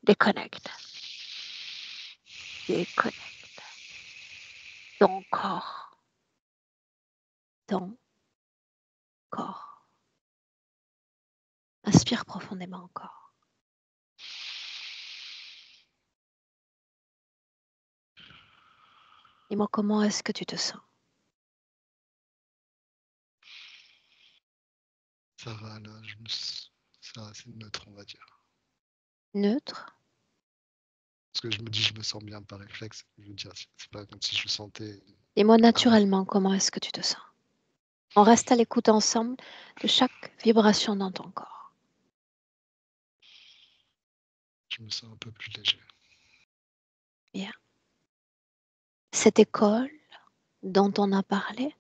Déconnecte. Déconnecte. Ton corps. Ton corps. Inspire profondément encore. Dis-moi comment est-ce que tu te sens? Ça va là, ça c'est neutre, on va dire. Neutre? Parce que je me dis, je me sens bien par réflexe. Je veux dire, c'est pas comme si je le sentais Dis-moi avant. naturellement comment est-ce que tu te sens. On reste à l'écoute ensemble de chaque vibration dans ton corps. Je me sens un peu plus léger. Bien. Cette école dont on a parlé,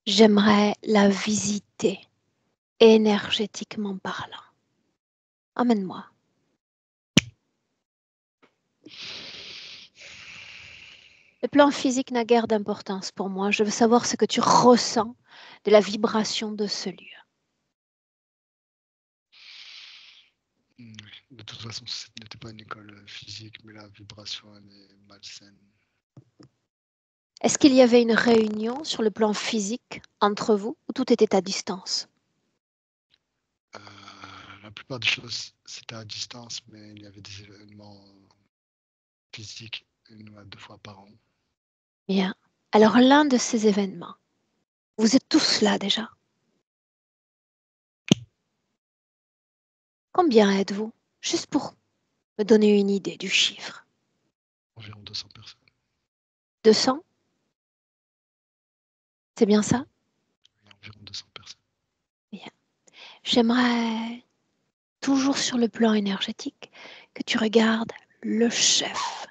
j'aimerais la visiter énergétiquement parlant. Emmène-moi. Le plan physique n'a guère d'importance pour moi. Je veux savoir ce que tu ressens de la vibration de ce lieu. Oui. De toute façon, ce n'était pas une école physique, mais la vibration, elle est malsaine. Est-ce qu'il y avait une réunion sur le plan physique entre vous ou tout était à distance? Euh, la plupart des choses, c'était à distance, mais il y avait des événements physiques 1 à 2 fois par an. Bien. Alors l'un de ces événements, vous êtes tous là déjà. Combien êtes-vous? Juste pour me donner une idée du chiffre. Environ 200 personnes. 200? C'est bien ça? Oui, environ 200 personnes. Bien. J'aimerais, toujours sur le plan énergétique, que tu regardes le chef.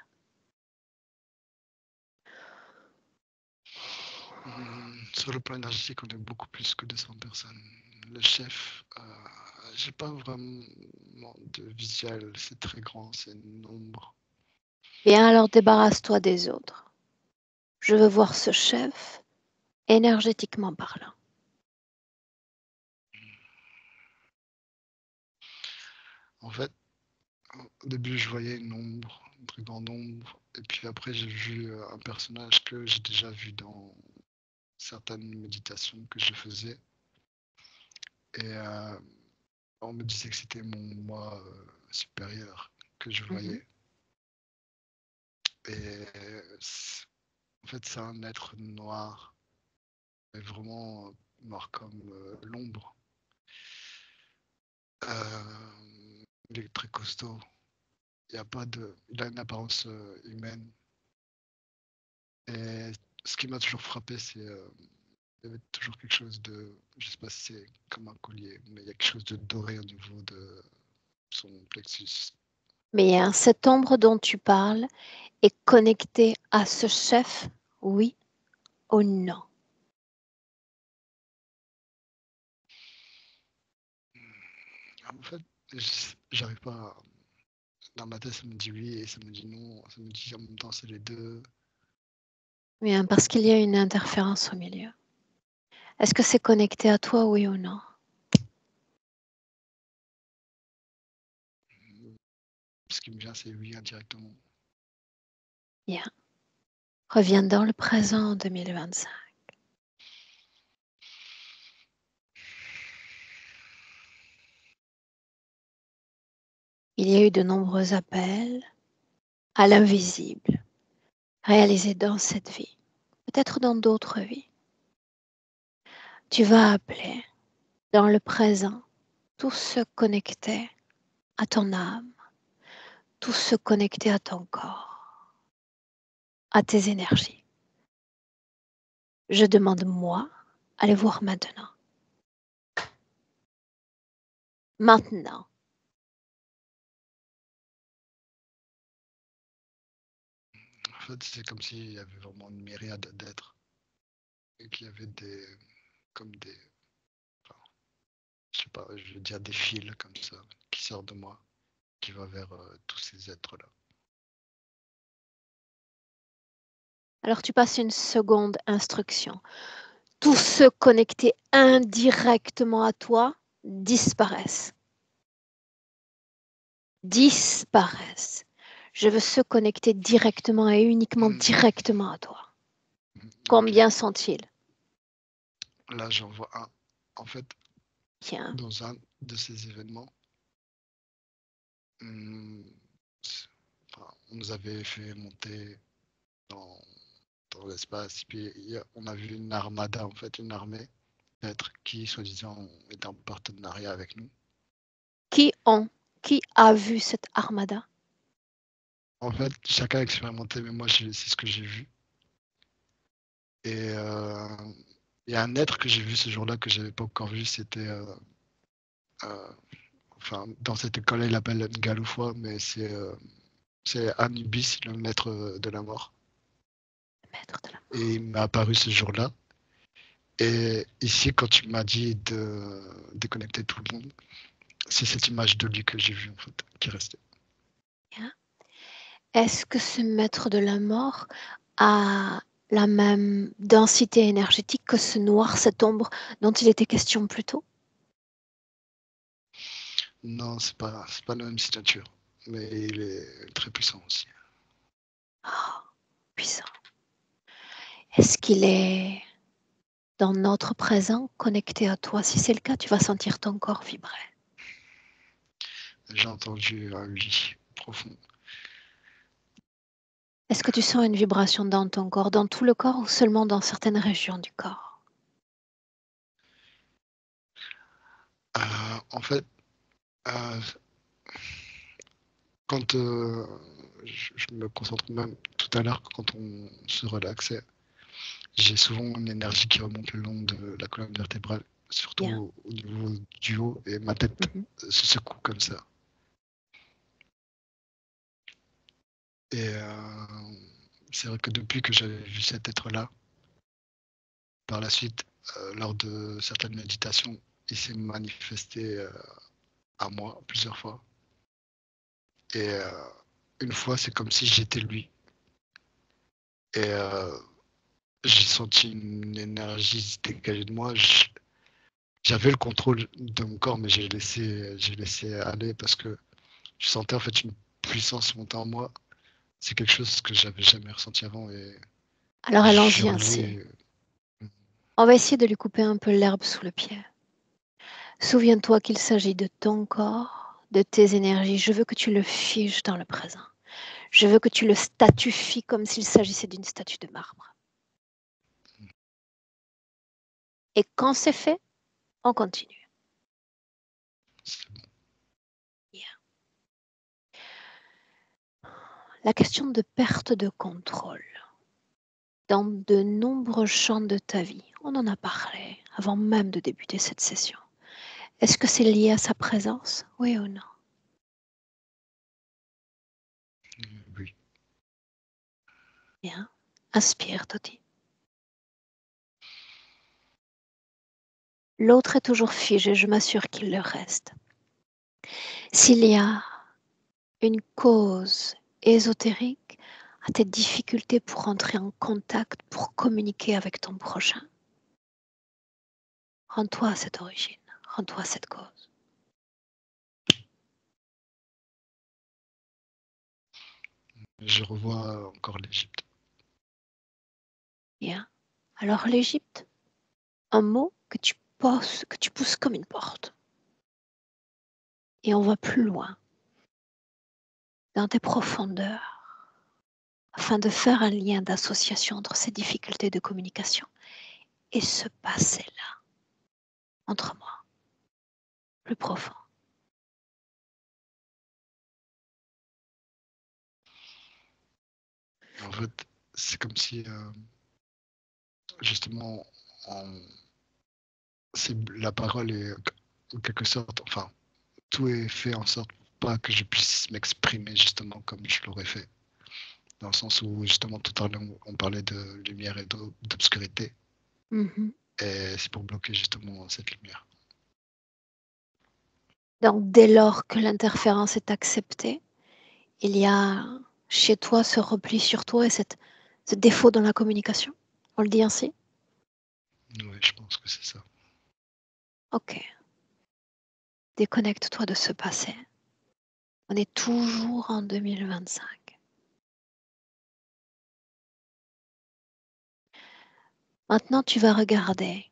Sur le plan énergétique, on est beaucoup plus que 200 personnes. Le chef, j'ai pas vraiment de visuel, c'est très grand, c'est nombre. Bien, alors débarrasse-toi des autres. Je veux voir ce chef énergétiquement parlant. En fait, au début, je voyais une ombre, une très grande ombre, et puis après, j'ai vu un personnage que j'ai déjà vu dans certaines méditations que je faisais. Et on me disait que c'était mon moi supérieur que je Mhm. voyais. Et en fait, c'est un être noir, mais vraiment noir comme l'ombre. Il est très costaud. Il a une apparence humaine. Et ce qui m'a toujours frappé, c'est il y avait toujours quelque chose de, je sais pas si c'est comme un collier, mais il y a quelque chose de doré au niveau de son plexus. Mais hein, cette ombre dont tu parles est connectée à ce chef, oui ou non? En fait, j'arrive pas dans ma tête, ça me dit oui et ça me dit non. Ça me dit en même temps, c'est les deux. Bien, parce qu'il y a une interférence au milieu. Est-ce que c'est connecté à toi, oui ou non? Ce qui me vient, c'est oui indirectement. Bien. Reviens dans le présent en 2025. Il y a eu de nombreux appels à l'invisible réalisés dans cette vie, peut-être dans d'autres vies. Tu vas appeler dans le présent tout ce connecté à ton âme, tout ce connecté à ton corps, à tes énergies. Je demande, moi, à les voir maintenant. Maintenant. En fait, c'est comme s'il y avait vraiment une myriade d'êtres et qu'il y avait comme des, enfin, je sais pas, je veux dire des fils comme ça qui sortent de moi, qui va vers tous ces êtres-là. Alors tu passes une seconde instruction. Tous ceux connectés indirectement à toi disparaissent. Disparaissent. Je veux ceux connectés directement et uniquement directement à toi. Combien sont-ils? Là, j'en vois un. En fait, Bien. dans un de ces événements, on nous avait fait monter dans, dans l'espace, puis on a vu une armada, en fait, une armée d'êtres qui, soi-disant, était en partenariat avec nous. Qui a vu cette armada? En fait, chacun a expérimenté, mais moi, c'est ce que j'ai vu. Et il y a un être que j'ai vu ce jour-là que j'avais pas encore vu, c'était enfin dans cette école il l'appelle Galoufois, mais c'est Anubis, le maître de la mort. Maître de la mort. Et il m'est apparu ce jour-là. Et ici, quand tu m'as dit de déconnecter tout le monde, c'est cette image de lui que j'ai vue en fait, qui restait. Bien. Est-ce que ce maître de la mort a la même densité énergétique que ce noir, cette ombre dont il était question plus tôt? Non, c'est pas la même signature, mais il est très puissant aussi. Oh, puissant. Est-ce qu'il est dans notre présent, connecté à toi? Si c'est le cas, tu vas sentir ton corps vibrer. J'ai entendu un oui profond. Est-ce que tu sens une vibration dans ton corps, dans tout le corps ou seulement dans certaines régions du corps? En fait, euh, quand je me concentre même tout à l'heure, quand on se relaxait, j'ai souvent une énergie qui remonte le long de la colonne vertébrale, Bien. surtout au niveau du haut, et ma tête se secoue comme ça. Et c'est vrai que depuis que j'avais vu cet être-là, par la suite, lors de certaines méditations, il s'est manifesté à moi plusieurs fois. Et une fois, c'est comme si j'étais lui. Et j'ai senti une énergie se dégager de moi. J'avais le contrôle de mon corps, mais j'ai laissé aller parce que je sentais en fait une puissance monter en moi. C'est quelque chose que j'avais jamais ressenti avant et Alors j'ai allons-y ainsi. hurlé. On va essayer de lui couper un peu l'herbe sous le pied. Souviens-toi qu'il s'agit de ton corps, de tes énergies. Je veux que tu le figes dans le présent. Je veux que tu le statuifies comme s'il s'agissait d'une statue de marbre. Et quand c'est fait, on continue. C'est bon. Yeah. La question de perte de contrôle. Dans de nombreux champs de ta vie, on en a parlé avant même de débuter cette session. Est-ce que c'est lié à sa présence? Oui ou non? Oui. Bien. Inspire, Toti. L'autre est toujours figé, je m'assure qu'il le reste. S'il y a une cause ésotérique à tes difficultés pour entrer en contact, pour communiquer avec ton prochain. Rends-toi à cette origine, rends-toi à cette cause. Je revois encore l'Égypte. Bien. Alors l'Égypte, un mot que tu pousses comme une porte. Et on va plus loin, dans tes profondeurs, afin de faire un lien d'association entre ces difficultés de communication et ce passé-là, entre moi, plus profond. En fait, c'est comme si, justement, la parole est en quelque sorte, enfin, tout est fait en sorte pour pas que je puisse m'exprimer justement comme je l'aurais fait. Dans le sens où, justement, tout à l'heure, on parlait de lumière et d'obscurité. Mhm. Et c'est pour bloquer justement cette lumière. Donc dès lors que l'interférence est acceptée, il y a chez toi ce repli sur toi et ce défaut dans la communication. On le dit ainsi? Oui, je pense que c'est ça. Ok. Déconnecte-toi de ce passé. On est toujours en 2025. Maintenant, tu vas regarder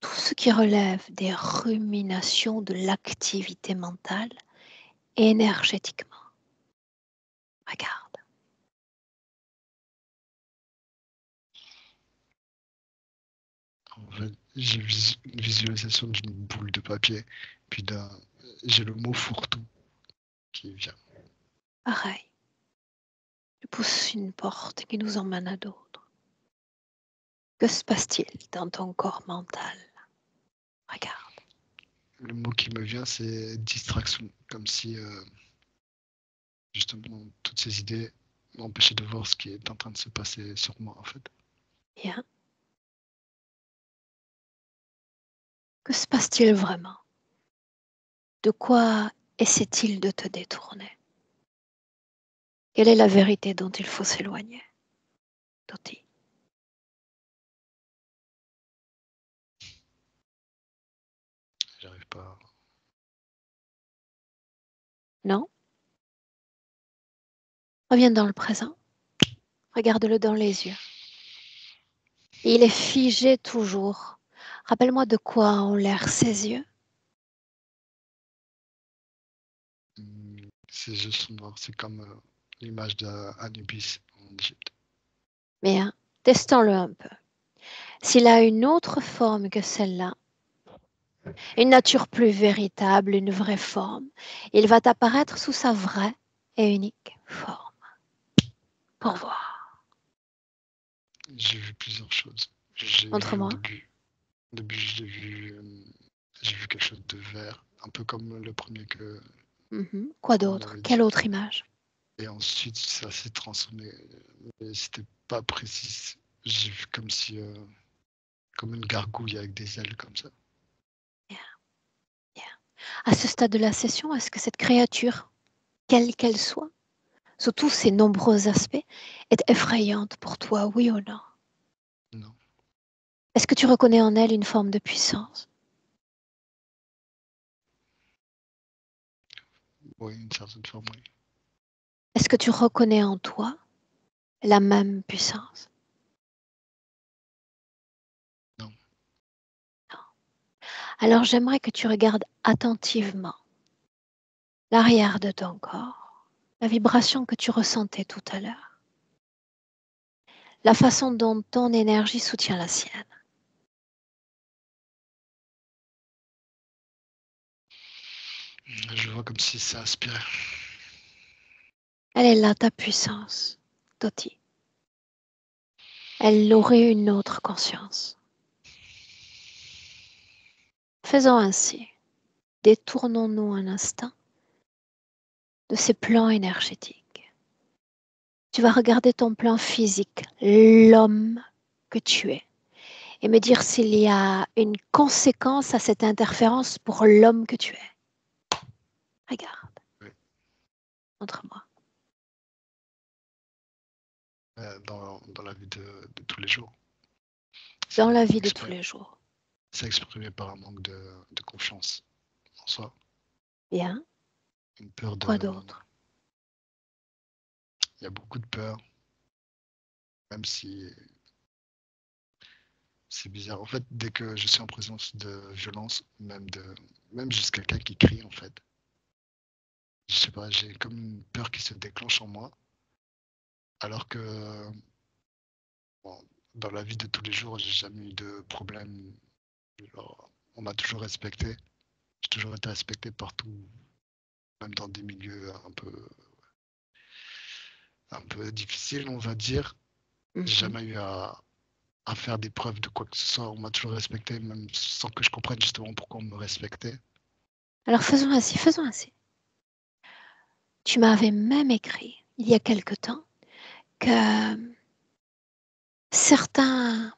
tout ce qui relève des ruminations de l'activité mentale énergétiquement. Regarde. En fait, j'ai une visualisation d'une boule de papier, puis j'ai le mot fourre-tout qui vient. Pareil. Tu pousses une porte qui nous emmène à d'autres. Que se passe-t-il dans ton corps mental? Regarde. Le mot qui me vient, c'est distraction, comme si justement toutes ces idées m'empêchaient de voir ce qui est en train de se passer sur moi en fait. Bien. Que se passe-t-il vraiment? De quoi essaie-t-il de te détourner? Quelle est la vérité dont il faut s'éloigner? Toti. J'arrive pas. Non? Reviens dans le présent. Regarde-le dans les yeux. Et il est figé toujours. Rappelle-moi de quoi ont l'air ses yeux. C'est juste noir, c'est comme l'image d'Anubis en Égypte. Bien, testons-le un peu. S'il a une autre forme que celle-là, une nature plus véritable, une vraie forme, il va apparaître sous sa vraie et unique forme. Pour voir. J'ai vu plusieurs choses. Au Montre-moi. début j'ai vu quelque chose de vert, un peu comme le premier que Quoi on d'autre? avait Quelle dit. autre image? Et ensuite, ça s'est transformé, mais c'était pas précis. J'ai vu comme si, comme une gargouille avec des ailes comme ça. Bien, bien. À ce stade de la session, est-ce que cette créature, quelle qu'elle soit, sous tous ses nombreux aspects, est effrayante pour toi, oui ou non? Non, Est-ce que tu reconnais en elle une forme de puissance? oui, une certaine forme, oui. Est-ce que tu reconnais en toi la même puissance? Non, Non. Alors j'aimerais que tu regardes attentivement l'arrière de ton corps, la vibration que tu ressentais tout à l'heure, la façon dont ton énergie soutient la sienne. je vois comme si ça aspirait. Elle est là, ta puissance, Toti. Elle aurait une autre conscience. Faisons ainsi. Détournons-nous un instant de ces plans énergétiques. Tu vas regarder ton plan physique, l'homme que tu es, et me dire s'il y a une conséquence à cette interférence pour l'homme que tu es. Regarde. Oui. Montre-moi. Dans la vie de tous les jours. Dans la C'est vie de tous les jours. C'est exprimé par un manque de confiance en soi. Bien. Une peur Quoi d'autre? Il y a beaucoup de peur, même si c'est bizarre. En fait, dès que je suis en présence de violence, même juste quelqu'un qui crie, en fait, je sais pas, j'ai comme une peur qui se déclenche en moi, alors que bon, dans la vie de tous les jours, j'ai jamais eu de problème. Genre, on m'a toujours respecté. J'ai toujours été respecté partout, même dans des milieux un peu difficiles, on va dire. J'ai jamais eu à faire des preuves de quoi que ce soit. On m'a toujours respecté, même sans que je comprenne justement pourquoi on me respectait. Alors faisons ainsi. Tu m'avais même écrit, il y a quelque temps, que certains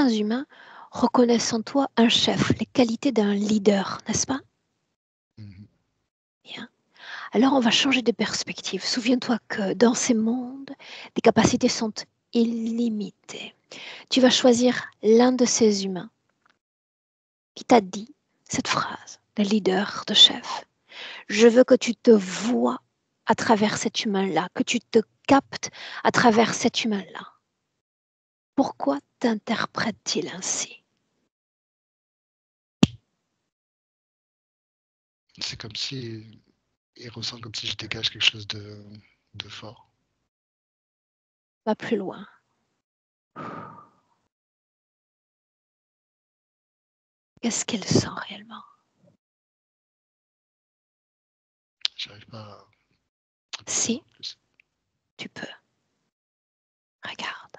humains reconnaissent en toi un chef, les qualités d'un leader, n'est-ce pas? Mhm. Bien. Alors on va changer de perspective. Souviens-toi que dans ces mondes, les capacités sont illimitées. Tu vas choisir l'un de ces humains qui t'a dit cette phrase, de leader, de chef. Je veux que tu te vois à travers cet humain-là, que tu te captes à travers cet humain-là. Pourquoi t'interprète-t-il ainsi? C'est comme si il ressent comme si je dégage quelque chose de fort. Va plus loin. Qu'est-ce qu'il sent réellement? J'arrive pas à Si, plus. tu peux. Regarde.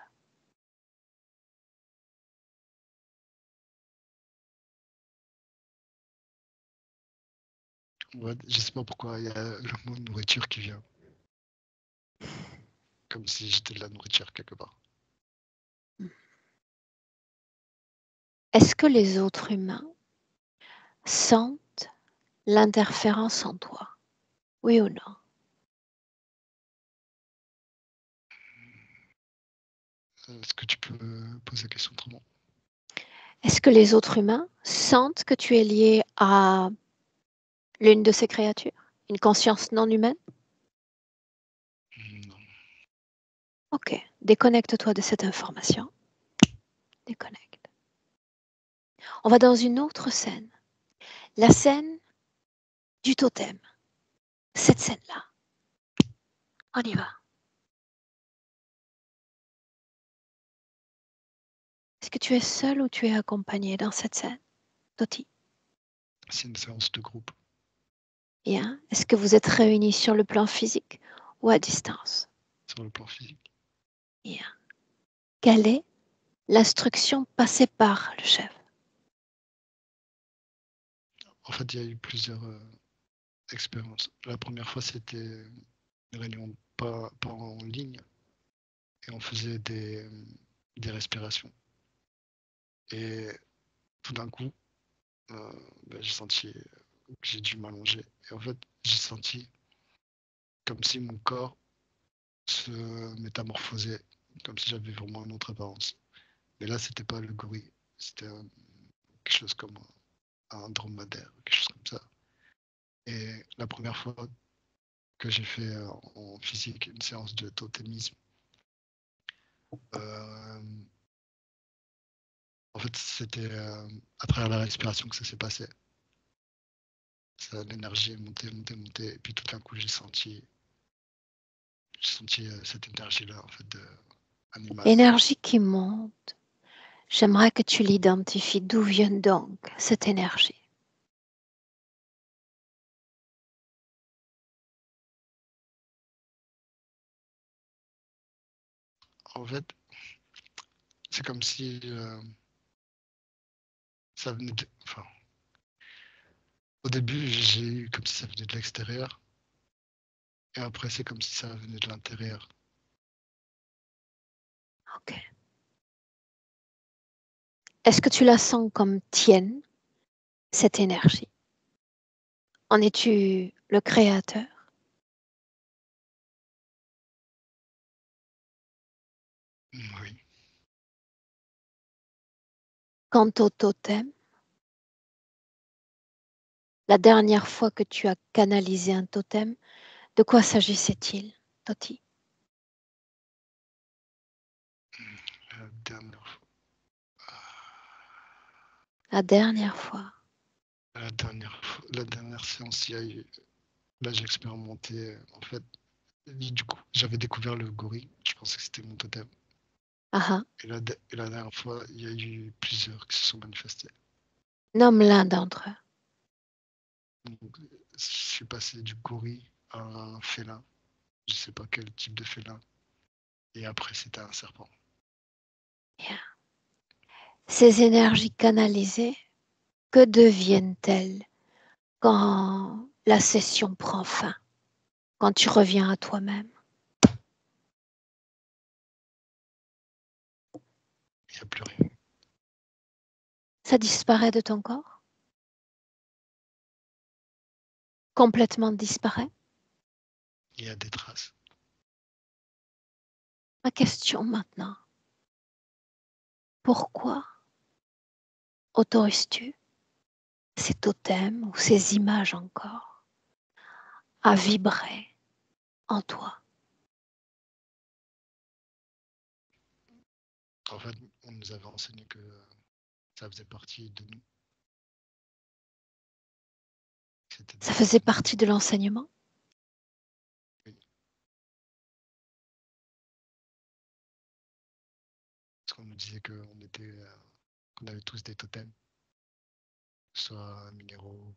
Ouais, je sais pas pourquoi il y a le mot nourriture qui vient. Comme si j'étais de la nourriture quelque part. Est-ce que les autres humains sentent l'interférence en toi? Oui ou non? Est-ce que tu peux poser la question autrement? Est-ce que les autres humains sentent que tu es lié à l'une de ces créatures? Une conscience non humaine? Non. Ok, déconnecte-toi de cette information. Déconnecte. On va dans une autre scène. La scène du totem. Cette scène-là. On y va. Est-ce que tu es seul ou tu es accompagné dans cette scène, Toti? C'est une séance de groupe Bien. Est-ce que vous êtes réunis sur le plan physique ou à distance? sur le plan physique. Bien. Quelle est l'instruction passée par le chef? En fait, il y a eu plusieurs expériences. La première fois, c'était une réunion pas en ligne et on faisait des respirations. Et tout d'un coup, j'ai senti que j'ai dû m'allonger. Et en fait, j'ai senti comme si mon corps se métamorphosait, comme si j'avais vraiment une autre apparence. Mais là, c'était pas le gorille, c'était quelque chose comme un dromadaire, quelque chose comme ça. Et la première fois que j'ai fait en physique une séance de totémisme, euh, en fait, c'était à travers la respiration que ça s'est passé. L'énergie est montée, et puis tout d'un coup, j'ai senti cette énergie-là, en fait, animale. L'énergie qui monte. J'aimerais que tu l'identifies. D'où vient donc cette énergie? En fait, c'est comme si ça venait de... Enfin, au début, j'ai eu comme si ça venait de l'extérieur, et après, c'est comme si ça venait de l'intérieur. Ok. Est-ce que tu la sens comme tienne, cette énergie? En es-tu le créateur? Oui. Quant au totem, la dernière fois que tu as canalisé un totem, de quoi s'agissait-il, Toti? La dernière fois. La dernière fois. La dernière séance, il y a eu. Là, j'ai expérimenté. En fait, du coup, j'avais découvert le gorille. Je pensais que c'était mon totem. Ah ah. Et la dernière fois, il y a eu plusieurs qui se sont manifestés. Nomme l'un d'entre eux. Donc, je suis passé du gorille à un félin. Je sais pas quel type de félin. Et après, c'était un serpent. Bien. Ces énergies canalisées, que deviennent-elles quand la session prend fin, quand tu reviens à toi-même? Il n'y a plus rien. Ça disparaît de ton corps? Complètement disparaît? Il y a des traces. Ma question maintenant, pourquoi autorises-tu ces totems ou ces images encore à vibrer en toi? En fait, on nous avait enseigné que ça faisait partie de nous. C'était Ça des faisait parties de partie de l'enseignement? nous. Parce qu'on nous disait qu'on avait tous des totems, soit minéraux,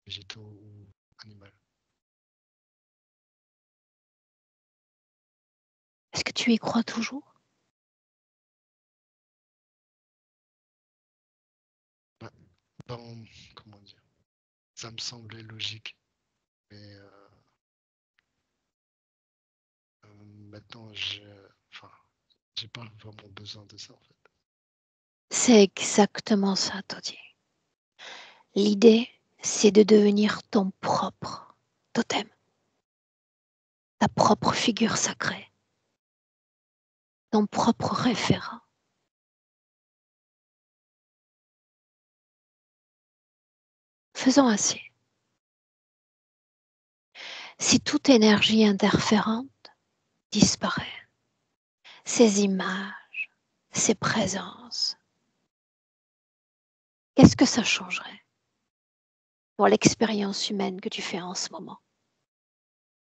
végétaux ou animaux. Est-ce que tu y crois toujours? Bah, comment dire, ça me semblait logique, mais maintenant, enfin, j'ai pas vraiment besoin de ça en fait. C'est exactement ça, Todi. L'idée, c'est de devenir ton propre totem, ta propre figure sacrée, ton propre référent. Faisons ainsi. Si toute énergie interférente disparaît, ces images, ces présences, qu'est-ce que ça changerait pour l'expérience humaine que tu fais en ce moment?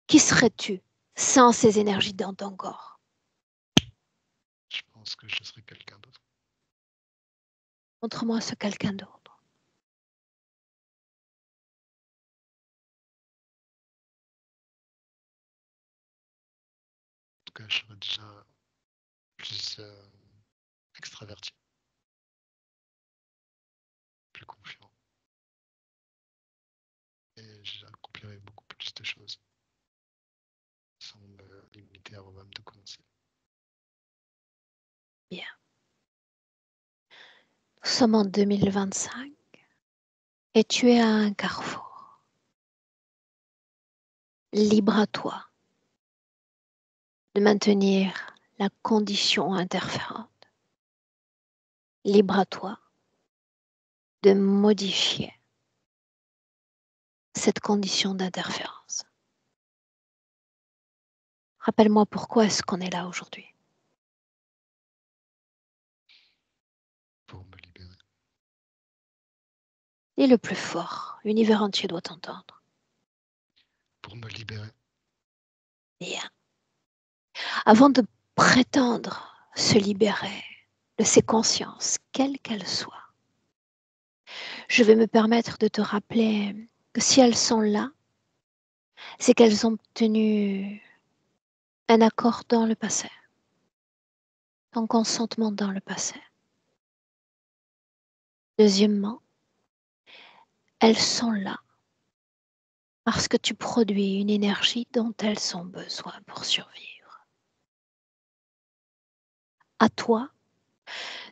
Qui serais-tu sans ces énergies dans ton corps? Je pense que je serais quelqu'un d'autre. Montre-moi ce quelqu'un d'autre. En tout cas, je serais déjà plus extraverti, plus confiant, et j'accomplirais beaucoup plus de choses sans me limiter à moi-même de commencer. Bien. Nous sommes en 2025 et tu es à un carrefour. Libre à toi de maintenir la condition interférente. Libre à toi de modifier cette condition d'interférence. Rappelle-moi pourquoi est-ce qu'on est là aujourd'hui? Pour me libérer. Et le plus fort, l'univers entier doit t'entendre. Pour me libérer. Bien. Avant de prétendre se libérer de ces consciences, quelles qu'elles soient, je vais me permettre de te rappeler que si elles sont là, c'est qu'elles ont obtenu un accord dans le passé, un consentement dans le passé. Deuxièmement, elles sont là parce que tu produis une énergie dont elles ont besoin pour survivre. À toi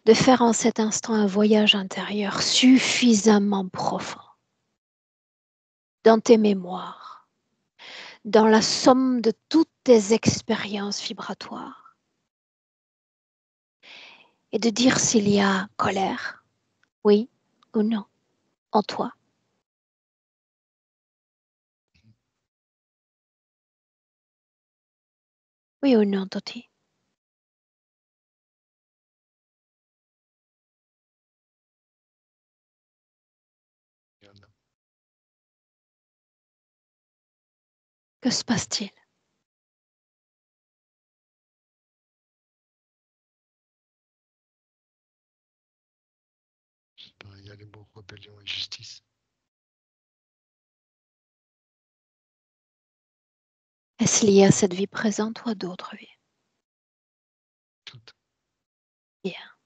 de faire en cet instant un voyage intérieur suffisamment profond dans tes mémoires, dans la somme de toutes tes expériences vibratoires, et de dire s'il y a colère, oui ou non, en toi. Oui ou non, Toti? Il y en a. Que se passe-t-il? Je sais pas, il y a les mots rébellion et justice. Est-ce lié à cette vie présente ou à d'autres vies? Toutes. Bien.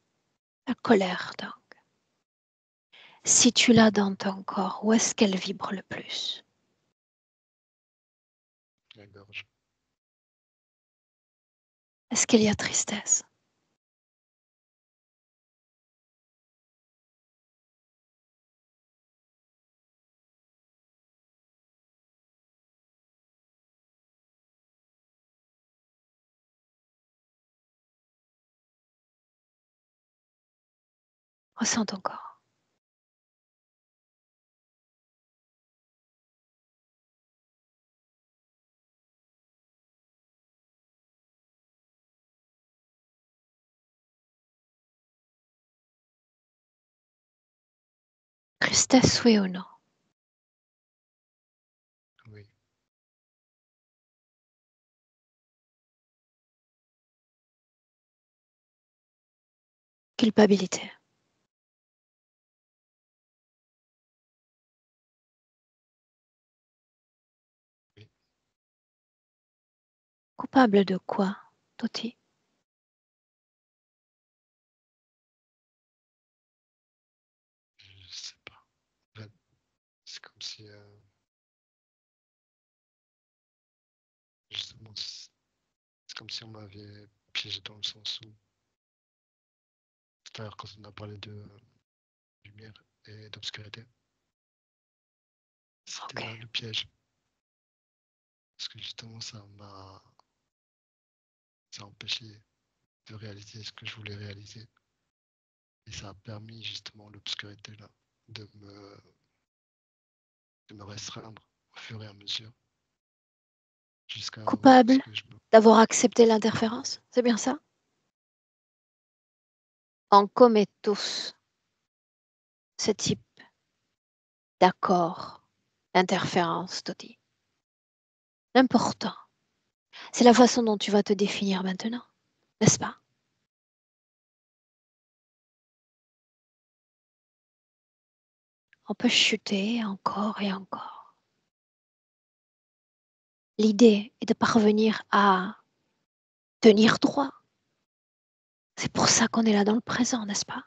La colère, donc. Si tu l'as dans ton corps, où est-ce qu'elle vibre le plus? La gorge. Est-ce qu'il y a tristesse? Ressens ton corps. Tristesse, oui ou non? Oui. Culpabilité. Oui. Coupable de quoi, Toti? Je sais pas. En fait, c'est comme si justement, c'est comme si on m'avait piégé dans le sens où tout à l'heure quand on a parlé de lumière et d'obscurité, c'était Ok. là le piège. Parce que justement, ça a empêché de réaliser ce que je voulais réaliser. Et ça a permis justement l'obscurité là de de me restreindre au fur et à mesure jusqu'à Coupable ce que je me... d'avoir accepté l'interférence, c'est bien ça? On commet tous ce type d'accord d'interférence, Toti. L'important, c'est la façon dont tu vas te définir maintenant, n'est-ce pas? On peut chuter encore et encore. L'idée est de parvenir à tenir droit. C'est pour ça qu'on est là dans le présent, n'est-ce pas?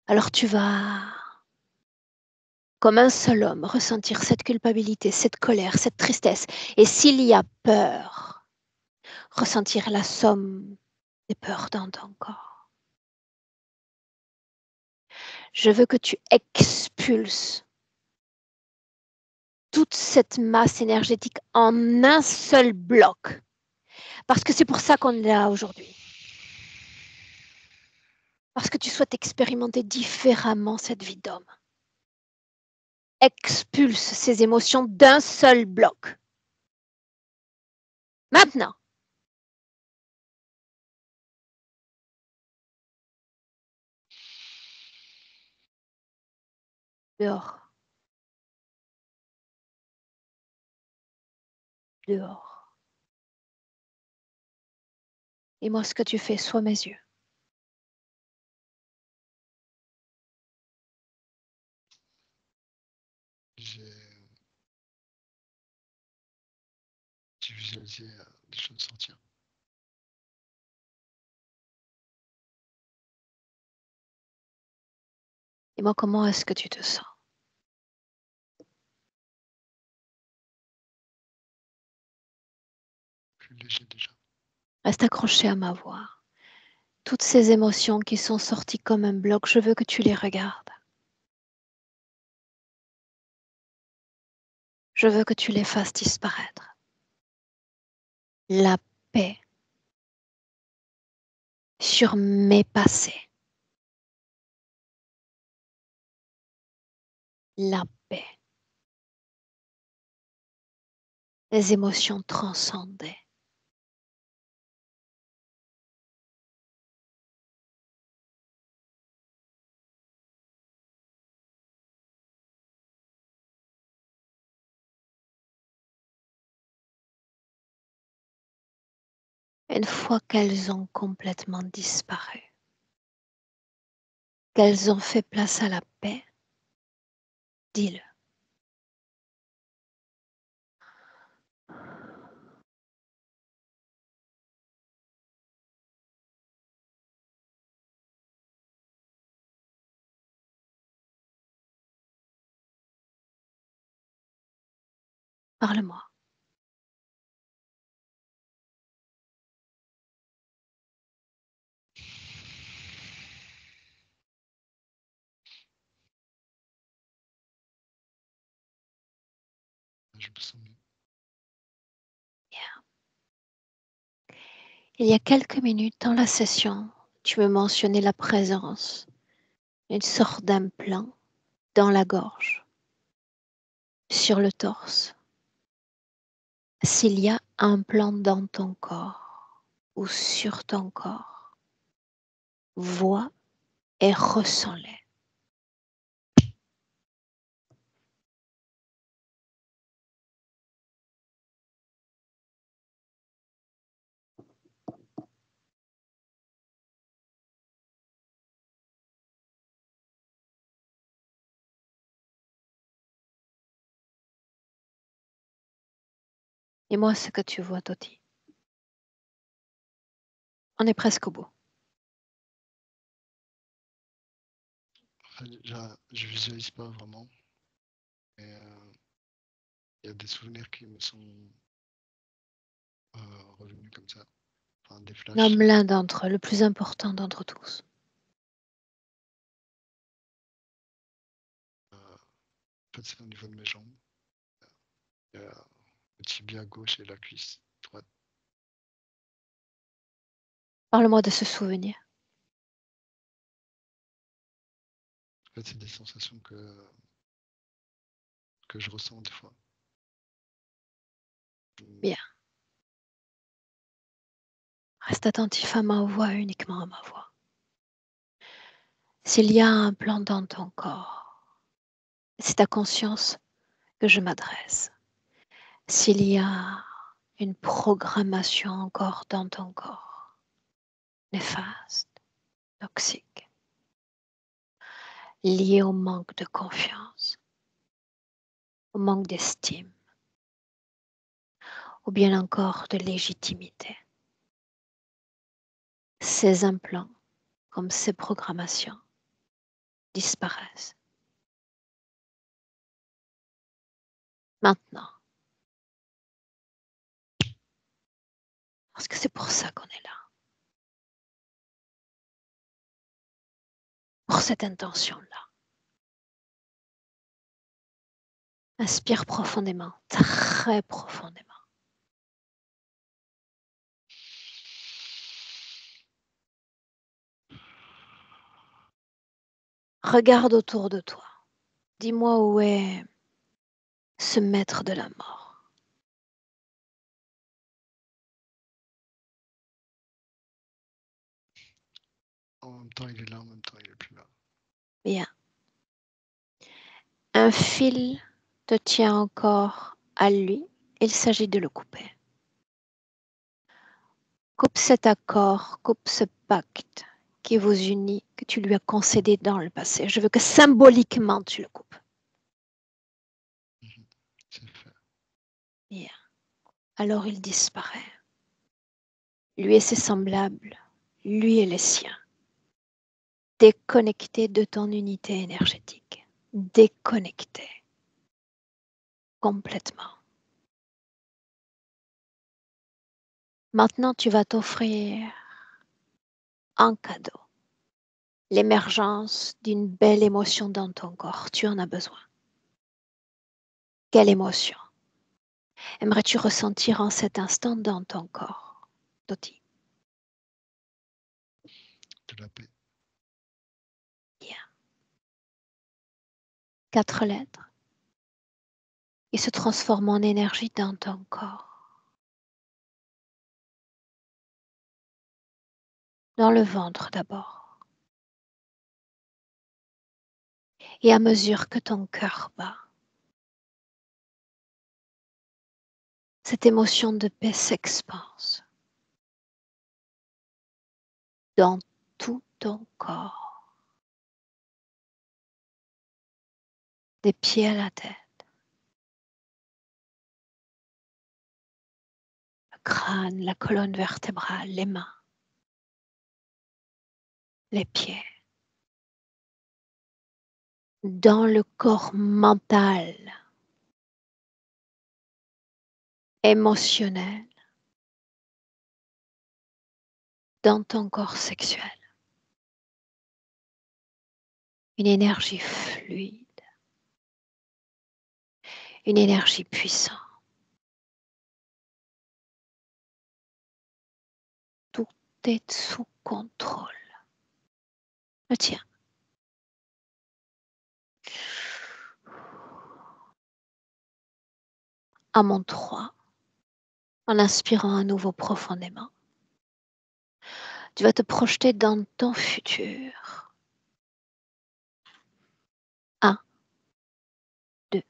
Alors tu vas, comme un seul homme, ressentir cette culpabilité, cette colère, cette tristesse. Et s'il y a peur, ressentir la somme des peurs dans ton corps. Je veux que tu expulses toute cette masse énergétique en un seul bloc. Parce que c'est pour ça qu'on est là aujourd'hui. Parce que tu souhaites expérimenter différemment cette vie d'homme. Expulse ces émotions d'un seul bloc. Maintenant. Dehors. Dehors. Et moi, ce que tu fais, sois mes yeux. J'ai visualisé des choses sortir. Et moi, comment est-ce que tu te sens? Plus léger déjà. Reste accroché à ma voix. Toutes ces émotions qui sont sorties comme un bloc, je veux que tu les regardes. Je veux que tu les fasses disparaître. La paix sur mes passés. La paix. Les émotions transcendées. Une fois qu'elles ont complètement disparu, qu'elles ont fait place à la paix, dis-le. Parle-moi. Je me sens mieux. Il y a quelques minutes dans la session, tu me mentionnais la présence d'une sorte d'implant dans la gorge, sur le torse. S'il y a un plan dans ton corps ou sur ton corps, vois et ressens-les. Dis-moi ce que tu vois, Toti. On est presque au bout. Je visualise pas vraiment. Mais il y a des souvenirs qui me sont revenus comme ça. Enfin, des flashs. Nomme l'un d'entre eux, le plus important d'entre tous. En fait, c'est au niveau de mes jambes. Il y a le tibia gauche et la cuisse droite. Parle-moi de ce souvenir. En fait, c'est des sensations que je ressens des fois. Bien. Reste attentif à ma voix, uniquement à ma voix. S'il y a un plan dans ton corps, c'est ta conscience que je m'adresse. S'il y a une programmation encore dans ton corps, néfaste, toxique, liée au manque de confiance, au manque d'estime, ou bien encore de légitimité, ces implants, comme ces programmations, disparaissent. Maintenant, parce que c'est pour ça qu'on est là, pour cette intention-là. Inspire profondément, très profondément. Regarde autour de toi. Dis-moi où est ce maître de la mort. En même temps, il est là, en même temps, il est plus là. Bien. Un fil te tient encore à lui. Il s'agit de le couper. Coupe cet accord, coupe ce pacte qui vous unit, que tu lui as concédé dans le passé. Je veux que symboliquement tu le coupes. C'est fait. Bien. Alors il disparaît. Lui et ses semblables, lui et les siens. Déconnecté de ton unité énergétique. Déconnecté. Complètement. Maintenant, tu vas t'offrir un cadeau. L'émergence d'une belle émotion dans ton corps. Tu en as besoin. Quelle émotion aimerais-tu ressentir en cet instant dans ton corps, Toti? De la paix. Bien. 4 lettres. Ils se transforment en énergie dans ton corps. Dans le ventre d'abord. Et à mesure que ton cœur bat, cette émotion de paix s'expanse dans tout ton corps, des pieds à la tête, le crâne, la colonne vertébrale, les mains, les pieds, dans le corps mental, émotionnel, dans ton corps sexuel. Une énergie fluide, une énergie puissante. Tout est sous contrôle. Le tien. À mon 3, en inspirant à nouveau profondément, tu vas te projeter dans ton futur. 1, 2,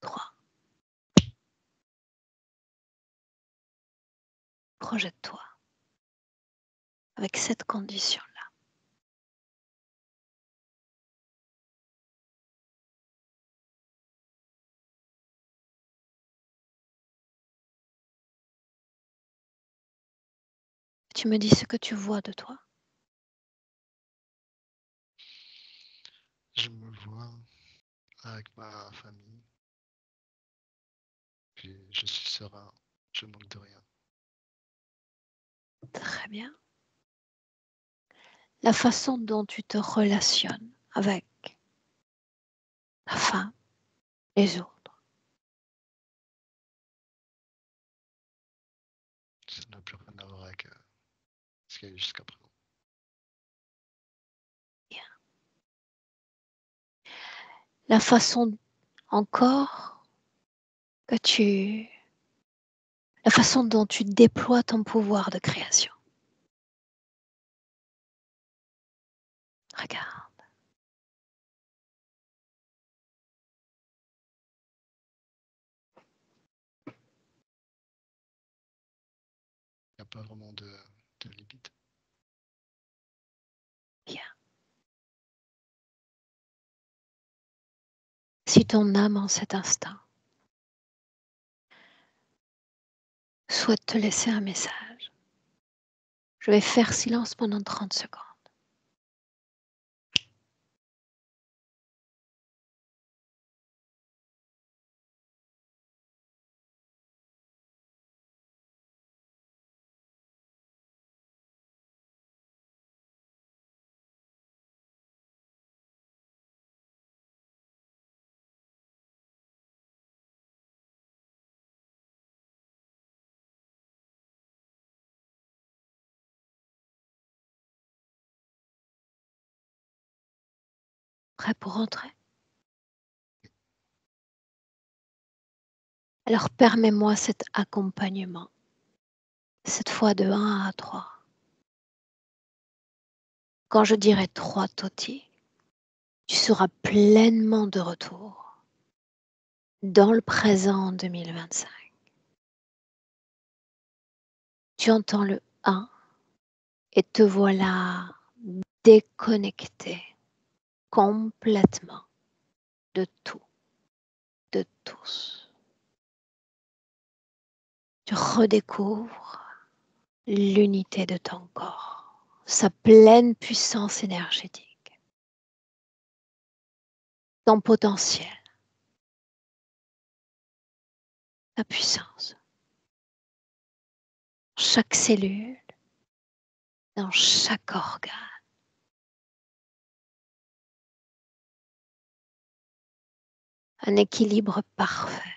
3. Projette-toi avec cette condition-là. Tu me dis ce que tu vois de toi. Je me vois avec ma famille. Puis je suis serein. Je manque de rien. Très bien. La façon dont tu te relationnes avec la femme, les autres. Ça n'a plus rien à voir avec ce qu'il y a eu jusqu'à présent. Bien. La façon encore la façon dont tu déploies ton pouvoir de création. Regarde. Il n'y a pas vraiment de limite. Bien. Si ton âme en cet instant souhaite te laisser un message, je vais faire silence pendant 30 secondes. Prêt pour rentrer? Alors permets-moi cet accompagnement, cette fois de 1 à 3. Quand je dirai 3 Toti, tu seras pleinement de retour dans le présent en 2025. Tu entends le 1 et te voilà déconnecté complètement de tout, de tous. Tu redécouvres l'unité de ton corps, sa pleine puissance énergétique, ton potentiel, ta puissance. Chaque cellule, dans chaque organe. Un équilibre parfait.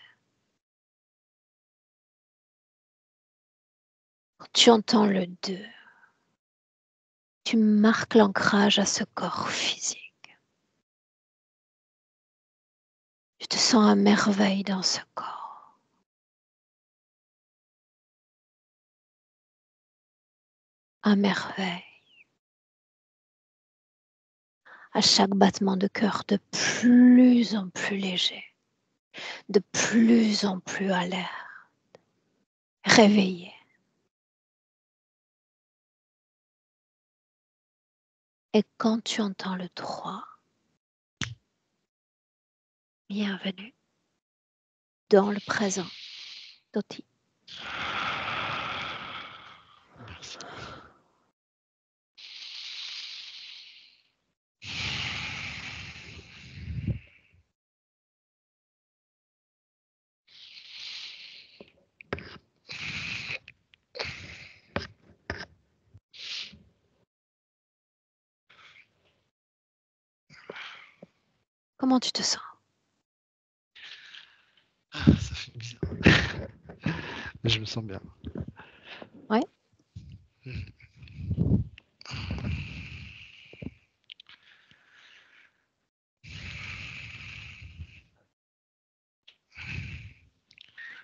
Quand tu entends le 2, Tu marques l'ancrage à ce corps physique. Tu te sens à merveille dans ce corps. À merveille. À chaque battement de cœur de plus en plus léger, de plus en plus alerte, réveillé. Et quand tu entends le 3, bienvenue dans le présent, Doti. Merci. Comment tu te sens? Ça fait bizarre. Mais je me sens bien. Ouais.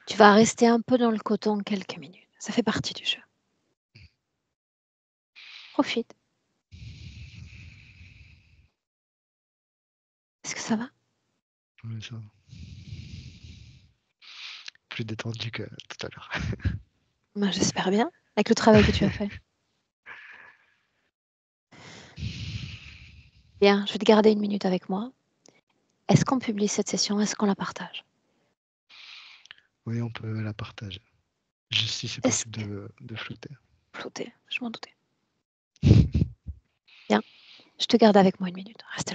Tu vas rester un peu dans le coton quelques minutes. Ça fait partie du jeu. Profite. Est-ce que ça va? Oui, ça va. Plus détendu que tout à l'heure. Ben, j'espère bien, avec le travail que tu as fait. Bien, je vais te garder 1 minute avec moi. Est-ce qu'on publie cette session? Est-ce qu'on la partage? Oui, on peut la partager. Juste si c'est Est-ce possible de flouter. Flouté, je m'en doutais. Bien, je te garde avec moi 1 minute. Reste là.